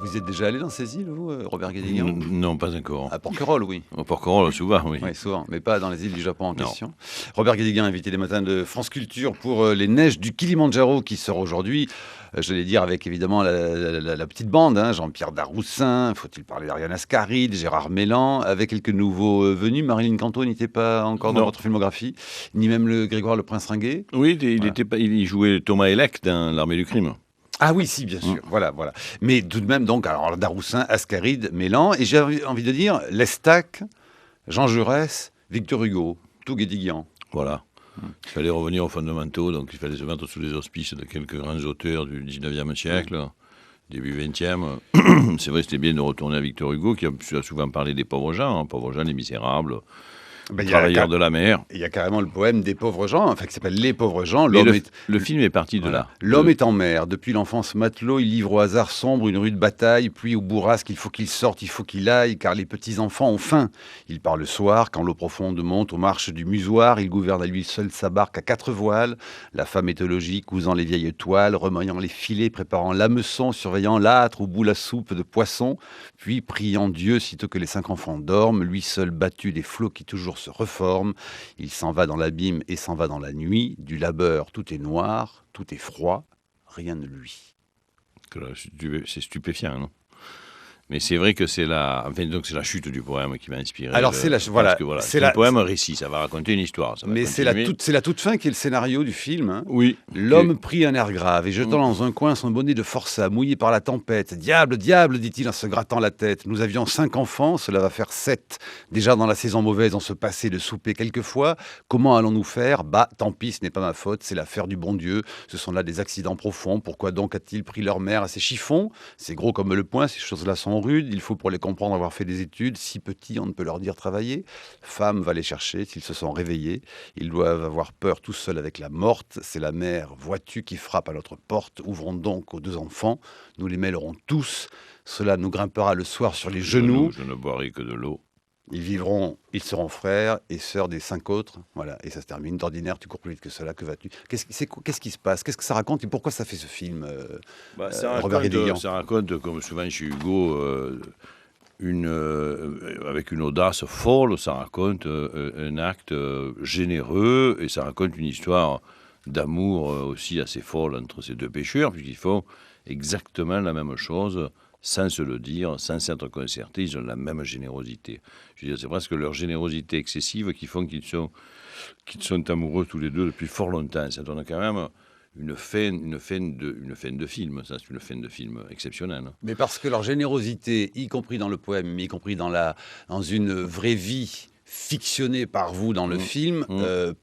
Vous êtes déjà allé dans ces îles, vous, Robert Guédiguian? Non, pas encore. À Porquerolles, oui. Au Porquerolles, souvent, oui. Oui, souvent, mais pas dans les îles du Japon en Non. question. Robert Guédiguian, invité des matins de France Culture pour les neiges du Kilimandjaro qui sort aujourd'hui. J'allais dire avec évidemment la petite bande, hein, Jean-Pierre Daroussin, faut-il parler d'Ariane Ascaride, Gérard Mélan, avec quelques nouveaux venus. Marilyn Canto n'était pas encore dans Non. votre filmographie, ni même le Grégoire le Prince Ringuet. Oui, Voilà. il jouait Thomas Elec dans L'Armée du crime. Ah oui, si, bien sûr. Voilà. Mais tout de même, donc, alors Daroussin, Ascaride, Mélan, et j'ai envie de dire Lestac, Jean Jaurès, Victor Hugo, tout Guédiguian. Voilà. Il fallait revenir aux fondamentaux, donc il fallait se mettre sous les auspices de quelques grands auteurs du 19e siècle, début 20e. C'est vrai, c'était bien de retourner à Victor Hugo, qui a souvent parlé des pauvres gens, les misérables, les travailleurs de la mer. Il y a carrément le poème des pauvres gens, enfin, qui s'appelle Les pauvres gens. Mais le film est parti de là. L'homme est en mer. Depuis l'enfance matelot, il livre au hasard sombre une rude bataille, puis au bourrasque, il faut qu'il sorte, il faut qu'il aille, car les petits-enfants ont faim. Il part le soir, quand l'eau profonde monte aux marches du musoir, il gouverne à lui seul sa barque à 4 voiles. La femme éthologie, cousant les vieilles toiles, remoyant les filets, préparant l'hameçon, surveillant l'âtre au bout la soupe de poisson, puis priant Dieu sitôt que les 5 enfants dorment, lui seul battu des flots qui toujours se reforment. Il s'en va dans l'abîme et s'en va dans la nuit. Du labeur, tout est noir, tout est froid, rien ne luit. C'est stupéfiant, non? Mais c'est vrai que c'est la chute du poème qui m'a inspiré. Alors c'est un poème récit, ça va raconter une histoire. Mais c'est la toute fin qui est le scénario du film. Hein. Oui. L'homme prit un air grave et jetant dans un coin son bonnet de forçat, mouillé par la tempête. Diable, diable, dit-il en se grattant la tête. Nous avions 5 enfants, cela va faire 7. Déjà dans la saison mauvaise, on se passait de souper quelquefois. Comment allons-nous faire? Bah, tant pis, ce n'est pas ma faute, c'est l'affaire du bon Dieu. Ce sont là des accidents profonds. Pourquoi donc a-t-il pris leur mère à ces chiffons? C'est gros comme le poing, ces choses-là sont rudes. Il faut pour les comprendre avoir fait des études. Si petits, on ne peut leur dire travailler. Femme va les chercher s'ils se sont réveillés. Ils doivent avoir peur tout seuls avec la morte. C'est la mère, vois-tu, qui frappe à notre porte. Ouvrons donc aux 2 enfants. Nous les mêlerons tous. Cela nous grimpera le soir sur les genoux. Je ne boirai que de l'eau. Ils seront frères et sœurs des 5 autres. Voilà, et ça se termine. D'ordinaire, tu cours plus vite que cela, que vas-tu? Qu'est-ce qui se passe? Qu'est-ce que ça raconte et pourquoi ça fait ce film, Robert Guédiguian? Ça raconte, comme souvent chez Hugo, avec une audace folle, ça raconte un acte généreux et ça raconte une histoire d'amour aussi assez folle entre ces 2 pêcheurs, puisqu'ils font exactement la même chose sans se le dire, sans s'être concertés. Ils ont la même générosité. Je veux dire, c'est presque leur générosité excessive qui font qu'ils sont amoureux tous les deux depuis fort longtemps. Ça donne quand même une fin de film. Ça, c'est une fin de film exceptionnelle. Mais parce que leur générosité, y compris dans le poème, mais y compris dans une vraie vie fictionnée par vous dans le film,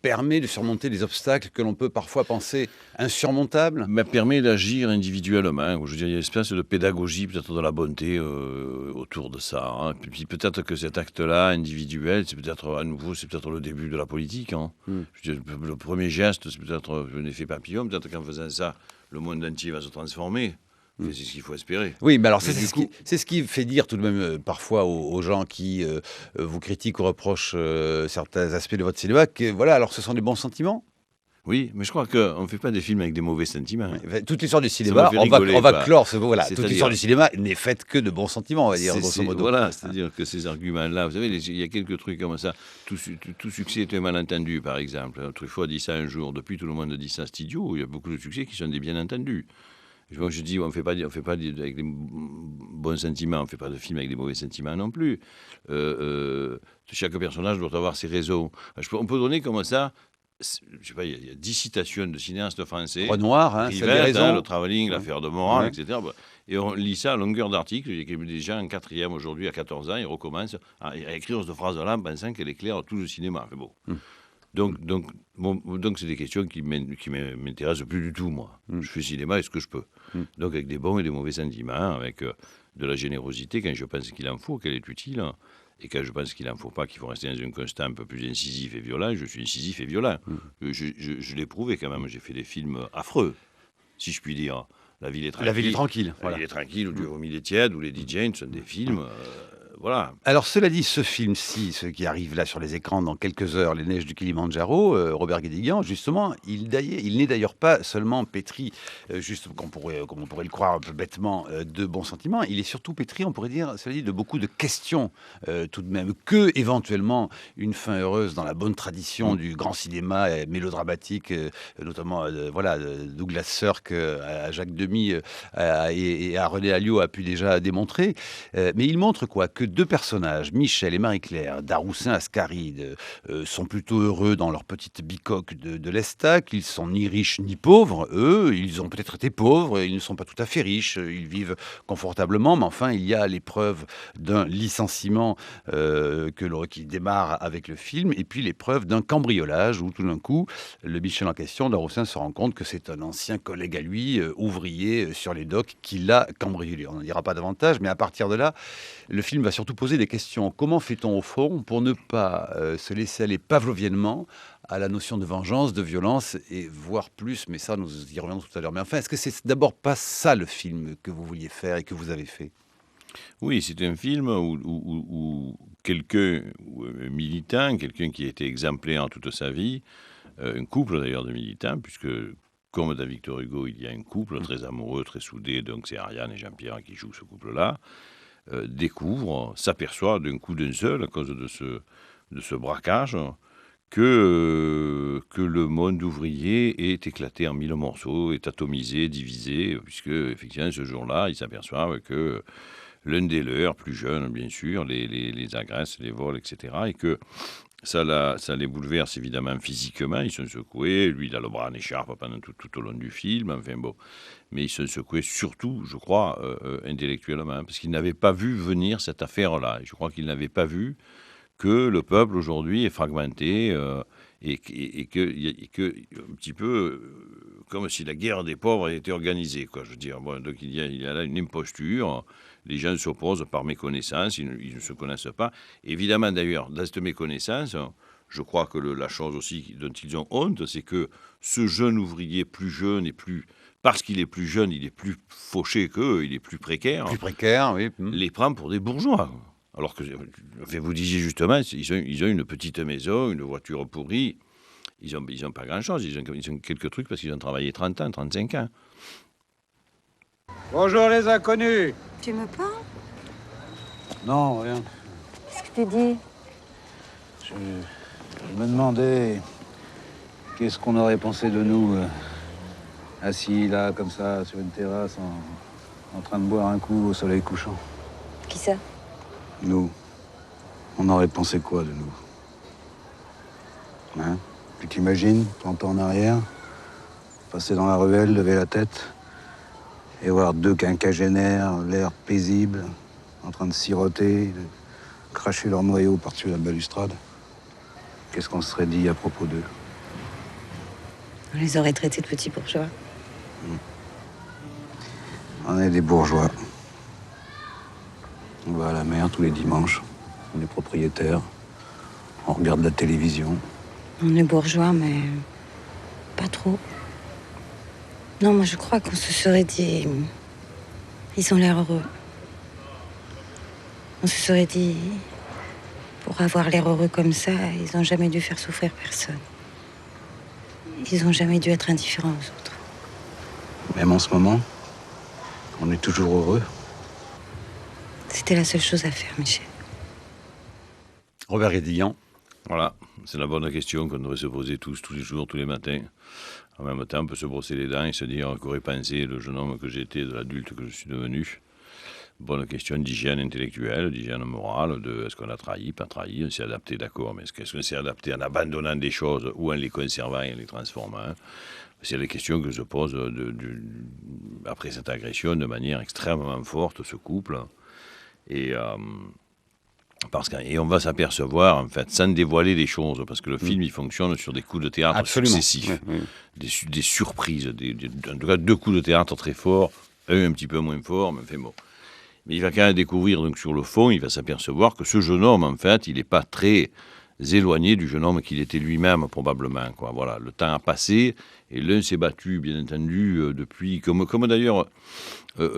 permet de surmonter des obstacles que l'on peut parfois penser insurmontables. Mais permet d'agir individuellement. Je veux dire, il y a une espèce de pédagogie, peut-être de la bonté autour de ça. Hein. Puis peut-être que cet acte-là, individuel, c'est peut-être le début de la politique. Hein. Je veux dire, le premier geste, c'est peut-être un effet papillon. Peut-être qu'en faisant ça, le monde entier va se transformer. C'est ce qu'il faut espérer. Oui, mais alors c'est ce qui fait dire tout de même parfois aux gens qui vous critiquent ou reprochent certains aspects de votre cinéma que voilà, alors ce sont des bons sentiments. Oui, mais je crois qu'on ne fait pas des films avec des mauvais sentiments. Oui. Toute l'histoire du cinéma, on va clore ce voilà. Toute l'histoire du cinéma n'est faite que de bons sentiments, on va dire, grosso modo. Voilà, c'est-à-dire que ces arguments-là, vous savez, il y a quelques trucs comme ça. Tout succès est un malentendu, par exemple. Truffaut a dit ça un jour. Depuis, tout le monde dit ça, c'est idiot. Il y a beaucoup de succès qui sont des bien entendus. Je dis, on ne fait pas avec des bons sentiments, on ne fait pas de film avec des mauvais sentiments non plus. Chaque personnage doit avoir ses raisons. On peut donner comme ça, je sais pas, il y a 10 citations de cinéastes français. Renoir, hein, c'est des raisons. Le Travelling, l'affaire de Morane, etc. Et on lit ça à longueur d'article. Il y a des gens en 4e aujourd'hui, à 14 ans, ils recommencent à écrire cette phrase-là en pensant qu'elle éclaire tout le cinéma. Mais bon. Donc c'est des questions qui m'intéressent plus du tout, moi. Je fais cinéma, est-ce que je peux? Donc avec des bons et des mauvais sentiments, avec de la générosité quand je pense qu'il en faut, qu'elle est utile, et quand je pense qu'il n'en faut pas, qu'il faut rester dans un constat un peu plus incisif et violent, je suis incisif et violent. Je l'ai prouvé quand même, j'ai fait des films affreux, si je puis dire. La ville est tranquille. La ville est tranquille. La ville est tranquille, ou Dieu vomit les tièdes, ou les DJ, ce sont des films... voilà. Alors cela dit, ce film-ci, ce qui arrive là sur les écrans dans quelques heures, Les Neiges du Kilimandjaro, Robert Guédiguian, justement, il n'est d'ailleurs pas seulement pétri, juste comme on pourrait le croire un peu bêtement, de bons sentiments. Il est surtout pétri, on pourrait dire, cela dit, de beaucoup de questions, tout de même. Que, éventuellement, une fin heureuse dans la bonne tradition du grand cinéma mélodramatique, notamment voilà, Douglas Sirk à Jacques Demy et à René Alliot a pu déjà démontrer. Mais il montre quoi? Que deux personnages, Michel et Marie-Claire, Daroussin Ascaride, sont plutôt heureux dans leur petite bicoque de l'Estac. Ils sont ni riches ni pauvres. Eux, ils ont peut-être été pauvres, ils ne sont pas tout à fait riches. Ils vivent confortablement, mais enfin, il y a l'épreuve d'un licenciement qui démarre avec le film, et puis l'épreuve d'un cambriolage où tout d'un coup, le Michel en question, Daroussin, se rend compte que c'est un ancien collègue à lui, ouvrier sur les docks, qui l'a cambriolé. On n'en dira pas davantage, mais à partir de là, le film va surtout poser des questions. Comment fait-on au fond pour ne pas se laisser aller pavloviennement à la notion de vengeance, de violence, et voire plus, mais ça, nous y reviendrons tout à l'heure. Mais enfin, est-ce que c'est d'abord pas ça le film que vous vouliez faire et que vous avez fait? Oui, c'est un film où quelqu'un, un militant, quelqu'un qui a été exemplaire toute sa vie, un couple d'ailleurs de militants, puisque comme dans Victor Hugo, il y a un couple très amoureux, très soudé, donc c'est Ariane et Jean-Pierre qui jouent ce couple-là, s'aperçoit d'un coup d'un seul, à cause de ce braquage, que le monde ouvrier est éclaté en mille morceaux, est atomisé, divisé, puisque effectivement ce jour-là, ils s'aperçoivent que l'un des leurs, plus jeune bien sûr, les agresse, les vole, etc. Et que ça les bouleverse évidemment physiquement, ils sont secoués, lui il a le bras en écharpe pendant tout au long du film, enfin bon. Mais ils sont secoués surtout, je crois, intellectuellement, parce qu'ils n'avaient pas vu venir cette affaire-là. Et je crois qu'ils n'avaient pas vu que le peuple aujourd'hui est fragmenté et que un petit peu comme si la guerre des pauvres était organisée, quoi. Je veux dire, bon, donc il y a là une imposture. Les gens s'opposent par méconnaissance, ils ne se connaissent pas. Évidemment, d'ailleurs, dans cette méconnaissance, je crois que la chose aussi dont ils ont honte, c'est que ce jeune ouvrier plus jeune et plus... Parce qu'il est plus jeune, il est plus fauché qu'eux, il est plus précaire. Plus précaire, oui. Les prend pour des bourgeois. Alors que, enfin, vous disiez justement, ils ont une petite maison, une voiture pourrie. Ils n'ont pas grand-chose. Ils ont quelques trucs parce qu'ils ont travaillé 30 ans, 35 ans. Bonjour les inconnus. Tu me parles? Non, rien. Qu'est-ce que tu dis? Je me demandais qu'est-ce qu'on aurait pensé de nous, assis là, comme ça, sur une terrasse, en train de boire un coup au soleil couchant. Qui ça? Nous, on aurait pensé quoi de nous? Hein? Tu t'imagines, 30 ans en arrière, passer dans la ruelle, lever la tête et voir deux quinquagénaires, l'air paisible, en train de siroter, de cracher leur noyau par-dessus la balustrade. Qu'est-ce qu'on se serait dit à propos d'eux? On les aurait traités de petits bourgeois. On est des bourgeois. On va à la mer tous les dimanches. On est propriétaires. On regarde la télévision. On est bourgeois, mais pas trop. Non, moi je crois qu'on se serait dit... Ils ont l'air heureux. On se serait dit... Pour avoir l'air heureux comme ça, ils n'ont jamais dû faire souffrir personne. Ils n'ont jamais dû être indifférents aux autres. Même en ce moment, on est toujours heureux. C'était la seule chose à faire, Michel. Robert Guédiguian. Voilà, c'est la bonne question qu'on devrait se poser tous les jours, tous les matins. En même temps, on peut se brosser les dents et se dire qu'aurait pensé le jeune homme que j'étais, de l'adulte que je suis devenu. Bonne question d'hygiène intellectuelle, d'hygiène morale, de est-ce qu'on a trahi, pas trahi, on s'est adapté, d'accord, mais est-ce qu'on s'est adapté en abandonnant des choses ou en les conservant et en les transformant? C'est la question que je pose après cette agression de manière extrêmement forte, ce couple. Et on va s'apercevoir, en fait, sans dévoiler les choses, parce que le film, il fonctionne sur des coups de théâtre Absolument. successifs, Oui. des surprises, en tout cas 2 coups de théâtre très forts, un petit peu moins fort, mais enfin bon. Mais il va quand même découvrir, donc sur le fond, il va s'apercevoir que ce jeune homme, en fait, il n'est pas très éloigné du jeune homme qu'il était lui-même, probablement, quoi. Voilà, le temps a passé, et l'un s'est battu, bien entendu, depuis, comme d'ailleurs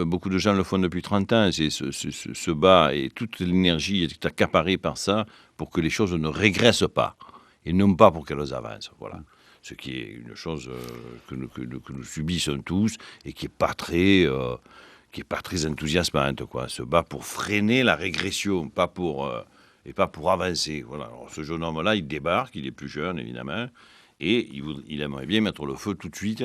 beaucoup de gens le font depuis 30 ans, se bat, et toute l'énergie est accaparée par ça, pour que les choses ne régressent pas, et non pas pour qu'elles avancent, voilà. Ce qui est une chose que nous subissons tous, et qui n'est pas très enthousiasmante, quoi. Se bat pour freiner la régression, pas pour avancer. Voilà. Alors, ce jeune homme-là, il débarque, il est plus jeune, évidemment, et il aimerait bien mettre le feu tout de suite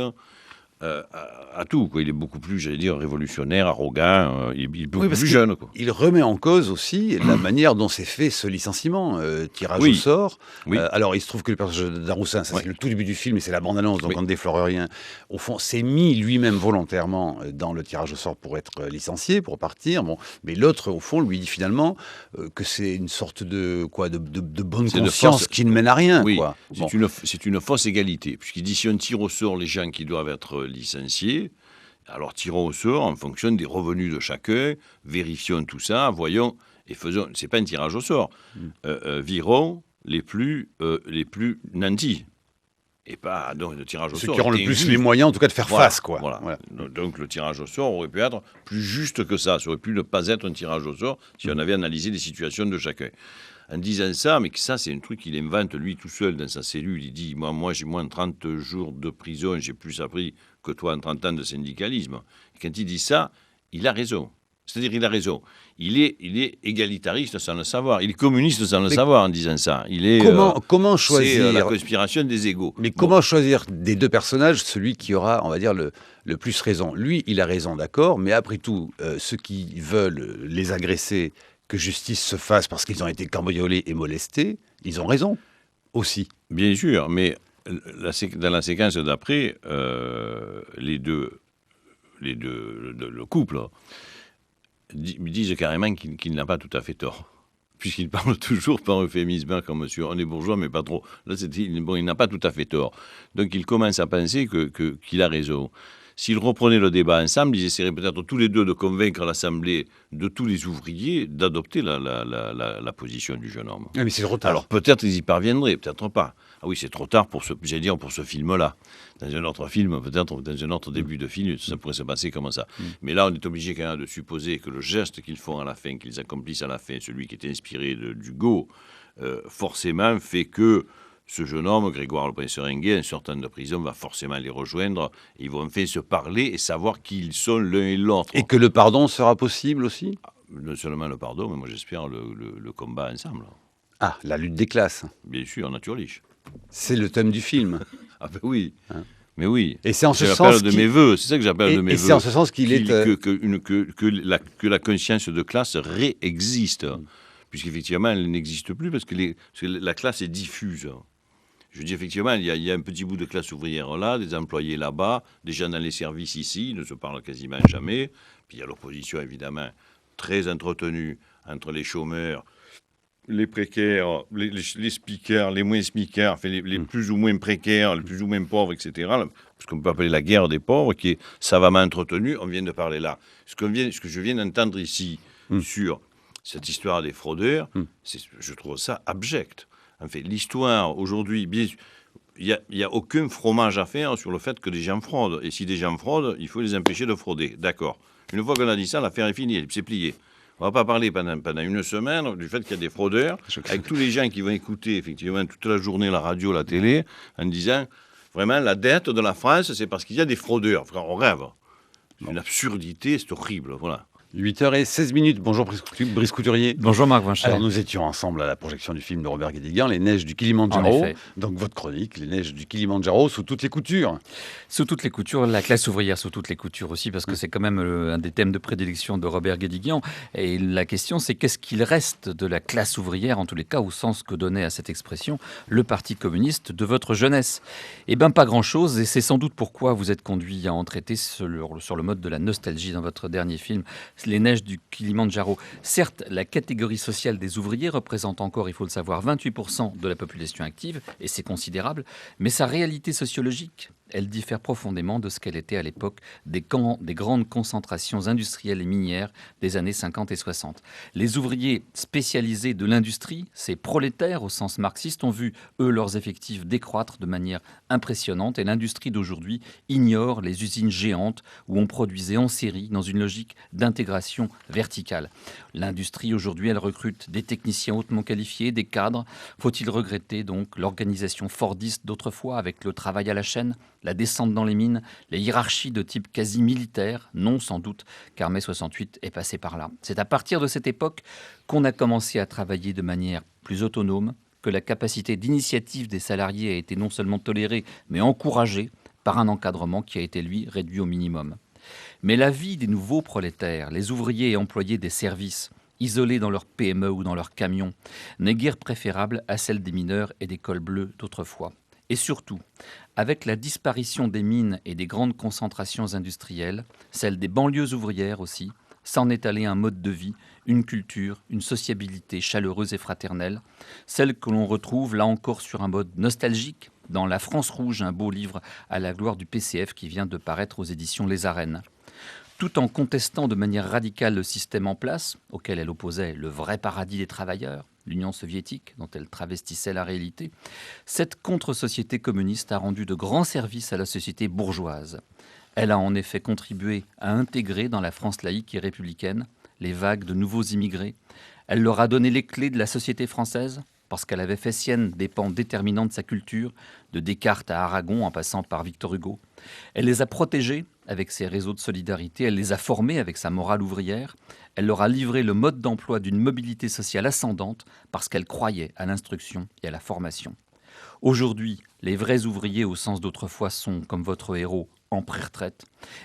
à tout, quoi. Il est beaucoup plus, j'allais dire, révolutionnaire, arrogant, il est beaucoup plus jeune, quoi. Il remet en cause aussi la manière dont s'est fait ce licenciement, tirage au sort. Oui. Alors, il se trouve que le personnage de Daroussin, ça Ouais. c'est le tout début du film, et c'est la bande-annonce, donc Oui. on ne déflore rien. Au fond, s'est mis lui-même volontairement dans le tirage au sort pour être licencié, pour partir. Bon. Mais l'autre, au fond, lui dit finalement que c'est une sorte de bonne C'est de conscience force. qui ne mène à rien. Oui, Quoi. Bon. c'est une fausse égalité, puisqu'il dit si on tire au sort les gens qui doivent être licenciés, alors tirons au sort en fonction des revenus de chacun, vérifions tout ça, voyons et faisons. C'est pas un tirage au sort. Virons les plus nantis. Et pas donc le tirage au Ceux sort. qui auront le est plus injuste. les moyens, en tout cas, de faire Voilà, face. Quoi. Voilà. Voilà. Donc le tirage au sort aurait pu être plus juste que ça. Ça aurait pu ne pas être un tirage au sort si on avait analysé les situations de chacun. En disant ça, mais que ça, c'est un truc qu'il invente lui tout seul dans sa cellule. Il dit, moi j'ai moins de 30 jours de prison, j'ai plus appris que toi en 30 ans de syndicalisme. Et quand il dit ça, il a raison. C'est-à-dire, il a raison. Il est égalitariste sans le savoir. Il est communiste sans le savoir en disant ça. Il est, Comment choisir c'est la conspiration des égaux. Mais comment choisir des deux personnages celui qui aura, on va dire, le plus raison? Lui, il a raison, d'accord, mais après tout, ceux qui veulent les agresser, que justice se fasse parce qu'ils ont été cambriolés et molestés, ils ont raison aussi. Bien sûr, mais dans la séquence d'après, le couple disent carrément qu'il n'a pas tout à fait tort. Puisqu'il parle toujours par euphémisme, comme monsieur, on est bourgeois, mais pas trop. Là, il n'a pas tout à fait tort. Donc, il commence à penser qu'il a raison. S'ils reprenaient le débat ensemble, ils essaieraient peut-être tous les deux de convaincre l'Assemblée de tous les ouvriers d'adopter la position du jeune homme. Ah, mais c'est trop tard. Alors, peut-être ils y parviendraient, peut-être pas. Ah oui, c'est trop tard pour ce film-là. Dans un autre film, peut-être, dans un autre début de film, ça pourrait se passer comme ça. Mais là, on est obligé quand même de supposer que le geste qu'ils font à la fin, qu'ils accomplissent à la fin, celui qui est inspiré d'Hugo, forcément fait que ce jeune homme, Grégoire Le Prince-Seringuet, en sortant de prison, va forcément les rejoindre. Ils vont enfin se parler et savoir qui ils sont l'un et l'autre. Et que le pardon sera possible aussi? Non seulement le pardon, mais moi j'espère le combat ensemble. Ah, la lutte des classes. Bien sûr, naturliche. C'est le thème du film. Ah ben oui, Hein. mais oui. Et c'est en ce J'appelle sens de mes voeux, c'est ça que j'appelle de mes et voeux. c'est en ce sens qu'il est... Que la conscience de classe réexiste. Puisqu'effectivement, elle n'existe plus parce que la classe est diffuse. Je dis effectivement, il y a un petit bout de classe ouvrière là, des employés là-bas, des gens dans les services ici, ils ne se parlent quasiment jamais. Puis il y a l'opposition évidemment très entretenue entre les chômeurs, les précaires, les speakers, les moins speakers, enfin les plus ou moins précaires, les plus ou moins pauvres, etc. Ce qu'on peut appeler la guerre des pauvres, qui est savamment entretenue. On vient de parler là. Ce que je viens d'entendre ici sur cette histoire des fraudeurs, je trouve ça abject. En fait, l'histoire, aujourd'hui, il n'y a aucun fromage à faire sur le fait que des gens fraudent. Et si des gens fraudent, il faut les empêcher de frauder. D'accord. Une fois qu'on a dit ça, l'affaire est finie, c'est plié. On ne va pas parler pendant une semaine du fait qu'il y a des fraudeurs, avec tous les gens qui vont écouter effectivement toute la journée la radio, la télé, en disant, vraiment, la dette de la France, c'est parce qu'il y a des fraudeurs. Enfin, on rêve. C'est une absurdité, c'est horrible, voilà. 8h16. Bonjour Brice Couturier. Bonjour Marc Vincher. Alors nous étions ensemble à la projection du film de Robert Guédiguian, Les Neiges du En Kilimandjaro. effet. Donc votre chronique, Les Neiges du Kilimandjaro, sous toutes les coutures. Sous toutes les coutures, la classe ouvrière sous toutes les coutures aussi, parce que c'est quand même un des thèmes de prédilection de Robert Guédiguian. Et la question, c'est qu'est-ce qu'il reste de la classe ouvrière, en tous les cas, au sens que donnait à cette expression le Parti communiste de votre jeunesse? Eh bien, pas grand-chose, et c'est sans doute pourquoi vous êtes conduit à en traiter sur le mode de la nostalgie dans votre dernier film, Les Neiges du Kilimandjaro. Certes, la catégorie sociale des ouvriers représente encore, il faut le savoir, 28% de la population active, et c'est considérable, mais sa réalité sociologique, elle diffère profondément de ce qu'elle était à l'époque des grandes concentrations industrielles et minières des années 50 et 60. Les ouvriers spécialisés de l'industrie, ces prolétaires au sens marxiste, ont vu, eux, leurs effectifs décroître de manière impressionnante et l'industrie d'aujourd'hui ignore les usines géantes où on produisait en série dans une logique d'intégration verticale. L'industrie aujourd'hui, elle recrute des techniciens hautement qualifiés, des cadres. Faut-il regretter donc l'organisation fordiste d'autrefois avec le travail à la chaîne, la descente dans les mines, les hiérarchies de type quasi militaire? Non, sans doute, car mai 68 est passé par là. C'est à partir de cette époque qu'on a commencé à travailler de manière plus autonome, que la capacité d'initiative des salariés a été non seulement tolérée, mais encouragée par un encadrement qui a été, lui, réduit au minimum. Mais la vie des nouveaux prolétaires, les ouvriers et employés des services, isolés dans leur PME ou dans leur camion, n'est guère préférable à celle des mineurs et des cols bleus d'autrefois. Et surtout, avec la disparition des mines et des grandes concentrations industrielles, celle des banlieues ouvrières aussi, s'en est allé un mode de vie, une culture, une sociabilité chaleureuse et fraternelle, celle que l'on retrouve là encore sur un mode nostalgique dans La France rouge, un beau livre à la gloire du PCF qui vient de paraître aux éditions Les Arènes. Tout en contestant de manière radicale le système en place, auquel elle opposait le vrai paradis des travailleurs, l'Union soviétique, dont elle travestissait la réalité, cette contre-société communiste a rendu de grands services à la société bourgeoise. Elle a en effet contribué à intégrer dans la France laïque et républicaine les vagues de nouveaux immigrés. Elle leur a donné les clés de la société française, parce qu'elle avait fait sienne des pans déterminants de sa culture, de Descartes à Aragon en passant par Victor Hugo. Elle les a protégés avec ses réseaux de solidarité, elle les a formés avec sa morale ouvrière, elle leur a livré le mode d'emploi d'une mobilité sociale ascendante parce qu'elle croyait à l'instruction et à la formation. Aujourd'hui, les vrais ouvriers au sens d'autrefois sont, comme votre héros, en pré-retraite.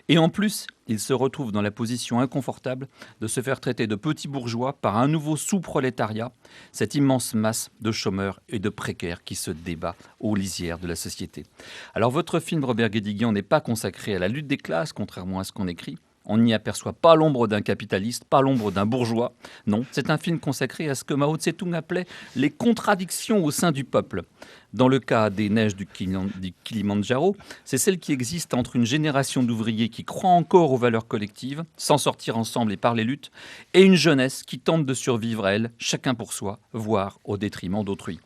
Et en plus, ils se retrouvent dans la position inconfortable de se faire traiter de petits bourgeois par un nouveau sous-prolétariat, cette immense masse de chômeurs et de précaires qui se débat aux lisières de la société. Alors votre film, Robert Guédiguian, n'est pas consacré à la lutte des classes, contrairement à ce qu'on écrit. On n'y aperçoit pas l'ombre d'un capitaliste, pas l'ombre d'un bourgeois. Non, c'est un film consacré à ce que Mao Tse-tung appelait les contradictions au sein du peuple. Dans le cas des neiges du Kilimandjaro, c'est celle qui existe entre une génération d'ouvriers qui croient encore aux valeurs collectives, s'en sortir ensemble et par les luttes, et une jeunesse qui tente de survivre à elle, chacun pour soi, voire au détriment d'autrui.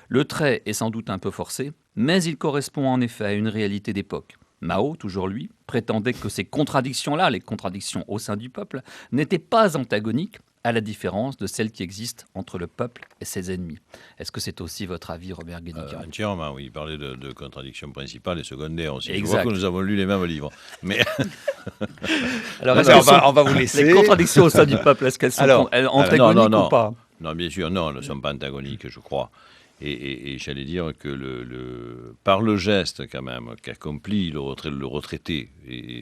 Le trait est sans doute un peu forcé, mais il correspond en effet à une réalité d'époque. Mao, toujours lui, prétendait que ces contradictions-là, les contradictions au sein du peuple, n'étaient pas antagoniques, à la différence de celles qui existent entre le peuple et ses ennemis. Est-ce que c'est aussi votre avis, Robert Guédiguian ? Entièrement, oui. Il parlait de contradictions principales et secondaires aussi. Exact. Je vois que nous avons lu les mêmes livres. Mais Alors, on va vous laisser. Les contradictions au sein du peuple, est-ce qu'elles sont antagoniques ou pas ? Non, bien sûr, non, elles ne sont pas antagoniques, je crois. Et j'allais dire que par le geste quand même qu'accomplit le retraité,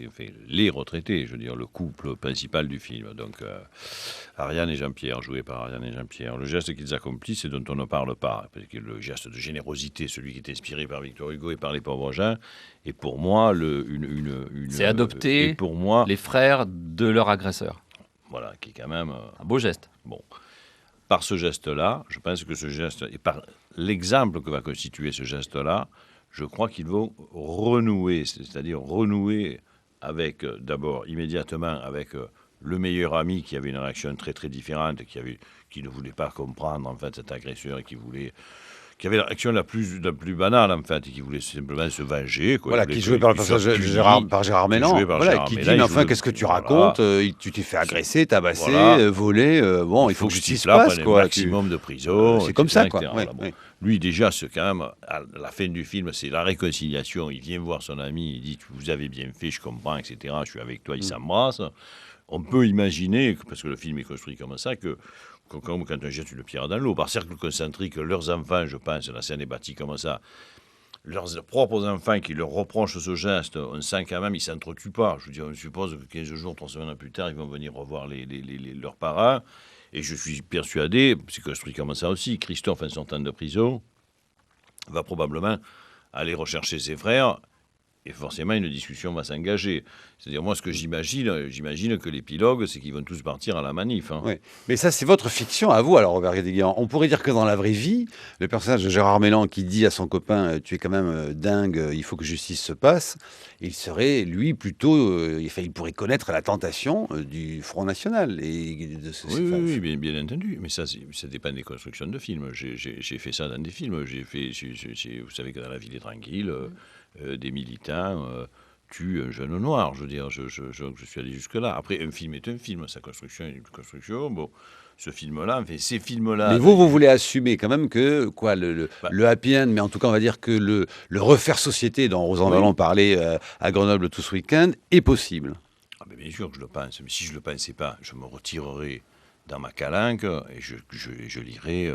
enfin, les retraités, je veux dire le couple principal du film, donc Ariane et Jean-Pierre, joués par Ariane et Jean-Pierre, le geste qu'ils accomplissent, c'est dont on ne parle pas, parce que le geste de générosité, celui qui est inspiré par Victor Hugo et par les pauvres gens, est pour moi c'est adopter pour moi, les frères de leur agresseur. Voilà, qui est quand même un beau geste. Bon. Par ce geste-là, je pense que ce geste, et par l'exemple que va constituer ce geste-là, je crois qu'ils vont renouer, c'est-à-dire renouer avec, d'abord, immédiatement, avec le meilleur ami qui avait une réaction très très différente, qui ne voulait pas comprendre en fait cet agresseur et qui avait la réaction la plus banale en fait, et qui voulait simplement se venger. Quoi. Voilà, qui jouait par le personnage par Gérard Mélan, qui dit, mais enfin, qu'est-ce que tu racontes ? Tu t'es fait agresser, tabasser, voler, bon, il faut que justice se passe. Un maximum de prison. C'est comme ça, quoi. Ouais, bon. Lui, déjà, quand même, à la fin du film, c'est la réconciliation. Il vient voir son ami, il dit, vous avez bien fait, je comprends, etc. Je suis avec toi, il s'embrasse. On peut imaginer, parce que le film est construit comme ça, que comme quand on jette une pierre dans l'eau, par cercle concentrique, leurs enfants, je pense, la scène est bâtie comme ça, leurs propres enfants qui leur reprochent ce geste, on sent quand même, ils ne s'entretuent pas. Je veux dire, on suppose que 15 jours, 3 semaines plus tard, ils vont venir revoir leurs parents. Et je suis persuadé, c'est construit comme ça aussi, Christophe, en sortant de prison, va probablement aller rechercher ses frères Et forcément, une discussion va s'engager. C'est-à-dire, moi, ce que j'imagine que l'épilogue, c'est qu'ils vont tous partir à la manif. Hein. Oui. Mais ça, c'est votre fiction à vous, alors, Robert Guédiguian. On pourrait dire que dans la vraie vie, le personnage de Gérard Mélan qui dit à son copain « Tu es quand même dingue, il faut que justice se passe », il serait, lui, plutôt... il pourrait connaître la tentation du Front National. Oui, bien entendu. Mais ça dépend des constructions de films. J'ai fait ça dans des films. Vous savez que dans La Ville est tranquille... des militants tuent un jeune noir. Je veux dire, je suis allé jusque-là. Après, un film est un film, sa construction est une construction. Bon, ce film-là, enfin, ces films-là... Mais vous voulez assumer quand même que le happy end, mais en tout cas, on va dire que le refaire société dont Rosan Vallon parlait à Grenoble tout ce week-end est possible. Ah, bien sûr que je le pense. Mais si je ne le pensais pas, je me retirerais dans ma calanque et je lirais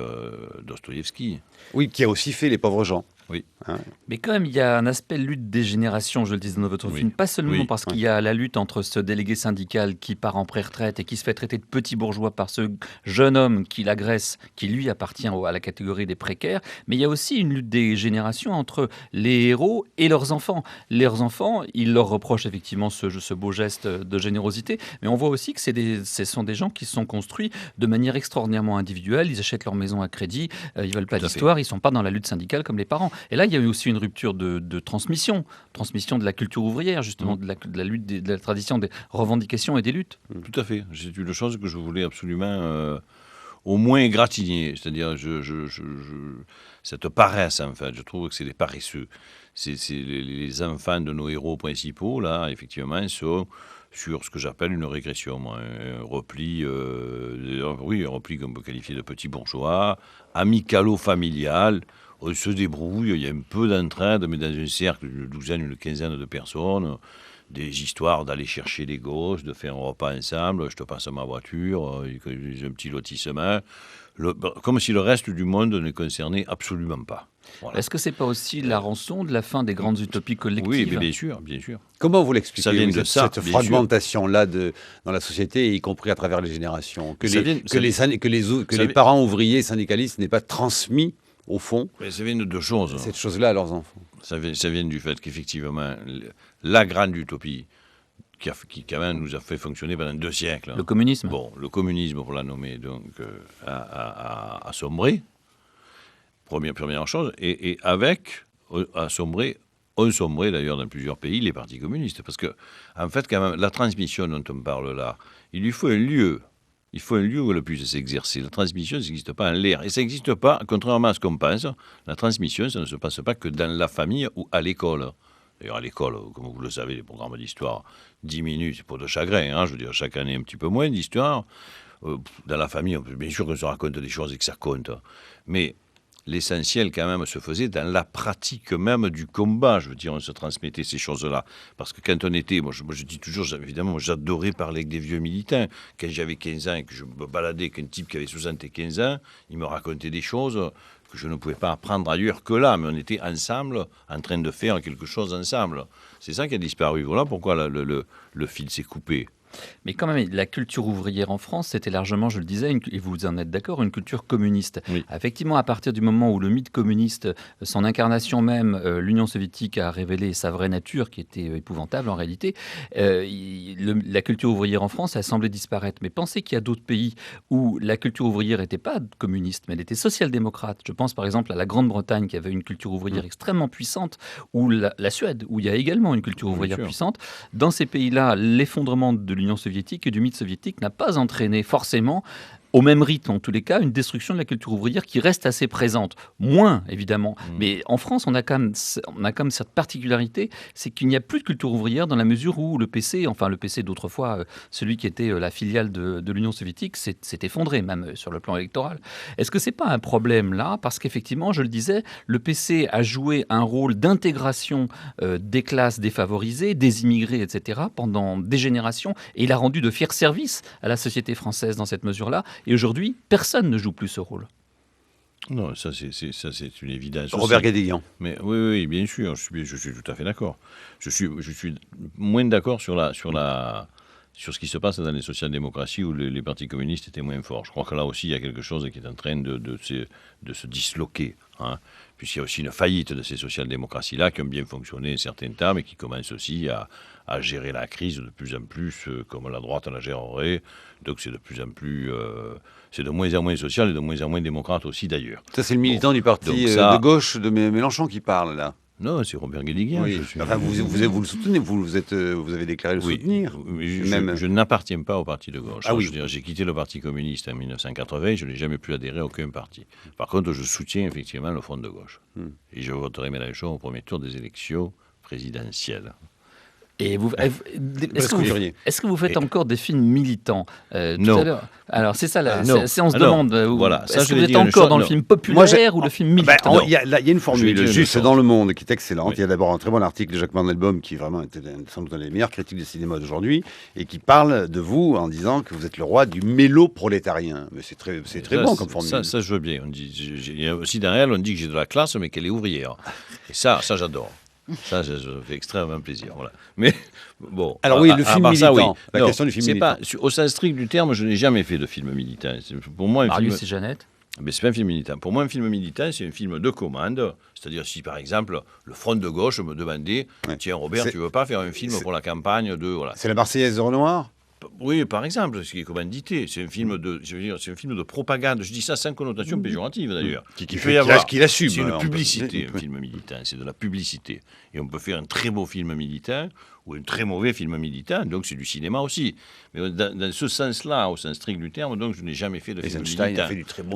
Dostoïevski. Oui, qui a aussi fait Les pauvres gens. Oui. Hein. Mais quand même, il y a un aspect lutte des générations, je le disais dans votre film. Pas seulement parce qu'il y a la lutte entre ce délégué syndical qui part en pré-retraite et qui se fait traiter de petit bourgeois par ce jeune homme qui l'agresse, qui lui appartient à la catégorie des précaires, mais il y a aussi une lutte des générations entre les héros et leurs enfants. Leurs enfants, ils leur reprochent effectivement ce beau geste de générosité, mais on voit aussi que ce sont des gens qui se sont construits de manière extraordinairement individuelle. Ils achètent leur maison à crédit, ils veulent pas d'histoire, ils sont pas dans la lutte syndicale comme les parents. Et là, il y a eu aussi une rupture de transmission de la culture ouvrière, justement, de la lutte, de la tradition des revendications et des luttes. Tout à fait. C'est une chose que je voulais absolument au moins égratigner. C'est-à-dire, cette paresse, en fait, je trouve que c'est des paresseux. C'est les enfants de nos héros principaux, là, effectivement, sont sur ce que j'appelle une régression, moi, un repli, un repli qu'on peut qualifier de petit bourgeois, amicalo-familial. On se débrouille, il y a un peu d'entraide, mais dans un cercle d'une douzaine, une quinzaine de personnes, des histoires d'aller chercher les gosses, de faire un repas ensemble, je te passe ma voiture, j'ai un petit lotissement, comme si le reste du monde ne concernait absolument pas. Voilà. Est-ce que c'est pas aussi la rançon de la fin des grandes utopies collectives ? Oui, mais bien sûr, bien sûr. Comment vous l'expliquez, Ça vient de ça, cette bien fragmentation-là dans la société, y compris à travers les générations, que les vient- parents ouvriers syndicalistes n'aient pas transmis au fond, Mais ça vient de deux choses. cette chose-là à leurs enfants. Ça vient du fait qu'effectivement, la grande utopie qui quand même nous a fait fonctionner pendant 2 siècles. Le communisme. Bon, le communisme, pour la nommer, donc, a sombré. Première chose. Et avec, a sombré, ont sombré d'ailleurs dans plusieurs pays les partis communistes. Parce que, en fait, quand même, la transmission dont on parle là, il lui faut un lieu. Il faut un lieu où elle puisse s'exercer. La transmission, ça n'existe pas en l'air. Et ça n'existe pas, contrairement à ce qu'on pense, la transmission, ça ne se passe pas que dans la famille ou à l'école. D'ailleurs, à l'école, comme vous le savez, les programmes d'histoire diminuent, c'est pour de chagrin. Hein, je veux dire, chaque année, un petit peu moins d'histoire. Dans la famille, bien sûr qu'on se raconte des choses et que ça compte. Mais l'essentiel, quand même, se faisait dans la pratique même du combat. Je veux dire, on se transmettait ces choses-là. Parce que quand on était... Moi, je dis toujours, évidemment, j'adorais parler avec des vieux militants. Quand j'avais 15 ans et que je me baladais avec un type qui avait 75 ans, il me racontait des choses que je ne pouvais pas apprendre ailleurs que là. Mais on était ensemble, en train de faire quelque chose ensemble. C'est ça qui a disparu. Voilà pourquoi le fil s'est coupé. Mais quand même, la culture ouvrière en France, c'était largement, je le disais, et vous en êtes d'accord, une culture communiste. Oui. Effectivement, à partir du moment où le mythe communiste, son incarnation même, l'Union soviétique a révélé sa vraie nature, qui était épouvantable en réalité, la culture ouvrière en France a semblé disparaître. Mais pensez qu'il y a d'autres pays où la culture ouvrière n'était pas communiste, mais elle était social-démocrate. Je pense par exemple à la Grande-Bretagne, qui avait une culture ouvrière extrêmement puissante, ou la Suède, où il y a également une culture ouvrière puissante. Dans ces pays-là, l'effondrement de l'Union soviétique et du mythe soviétique n'a pas entraîné forcément, au même rythme en tous les cas, une destruction de la culture ouvrière qui reste assez présente. Moins, évidemment. Mais en France, on a quand même cette particularité, c'est qu'il n'y a plus de culture ouvrière dans la mesure où le PC d'autrefois, celui qui était la filiale de l'Union soviétique, s'est effondré, même sur le plan électoral. Est-ce que c'est pas un problème là ? Parce qu'effectivement, je le disais, le PC a joué un rôle d'intégration des classes défavorisées, des immigrés, etc., pendant des générations, et il a rendu de fiers services à la société française dans cette mesure-là. Et aujourd'hui, personne ne joue plus ce rôle. Non, ça c'est une évidence. Robert aussi. Guédiguian. Mais oui, bien sûr, je suis tout à fait d'accord. Je suis moins d'accord sur la sur ce qui se passe dans les social-démocraties où les partis communistes étaient moins forts. Je crois que là aussi, il y a quelque chose qui est en train de se disloquer. Hein, puisqu'il y a aussi une faillite de ces social-démocraties-là qui ont bien fonctionné un certain temps, mais qui commencent aussi à gérer la crise de plus en plus comme la droite la gérerait. Donc c'est de plus en plus... c'est de moins en moins social et de moins en moins démocrate aussi, d'ailleurs. Ça, c'est le militant du parti de gauche de Mélenchon qui parle, là. Non, c'est Robert Guédiguian. Oui. Enfin, vous le soutenez, vous avez déclaré le soutenir. Je n'appartiens pas au parti de gauche. Ah, oui. Je veux dire, j'ai quitté le Parti communiste en 1980, je n'ai jamais pu adhérer à aucun parti. Par contre, je soutiens effectivement le Front de gauche. Et je voterai Mélenchon au premier tour des élections présidentielles. Et est-ce que vous faites encore des films militants Non. Tout à l'heure. Alors c'est ça, non. on se demande. Voilà. Est-ce que vous êtes encore dans le film populaire ou le film militant? Il y a une formule juste dans Le Monde qui est excellente. Oui. Il y a d'abord un très bon article de Jacques Mandelbaum qui vraiment était sans doute un des meilleurs critiques du cinéma d'aujourd'hui et qui parle de vous en disant que vous êtes le roi du mélo-prolétarien. Mais c'est très bon comme formule. Ça, je veux bien. Il y a aussi dans elle, on dit que j'ai de la classe, mais qu'elle est ouvrière. Et ça j'adore. Ça fait extrêmement plaisir. Voilà. Mais bon. Alors oui, le film militant. La question du film militant. Au sens strict du terme, je n'ai jamais fait de film militant. Pour moi, Marius et Jeannette. Mais c'est pas un film militant. Pour moi, un film militant, c'est un film de commande. C'est-à-dire si, par exemple, le Front de gauche me demandait tiens, Robert, tu veux pas faire un film pour la campagne de... Voilà. C'est la Marseillaise de Renoir. Oui, par exemple, ce qui est commandité, c'est un film de propagande. Je dis ça sans connotation péjorative d'ailleurs. Qu'il assume. C'est une publicité, un film militant. C'est de la publicité. Et on peut faire un très beau film militant ou un très mauvais film militant. Donc c'est du cinéma aussi. Mais dans ce sens-là, au sens strict du terme, donc je n'ai jamais fait de film militant.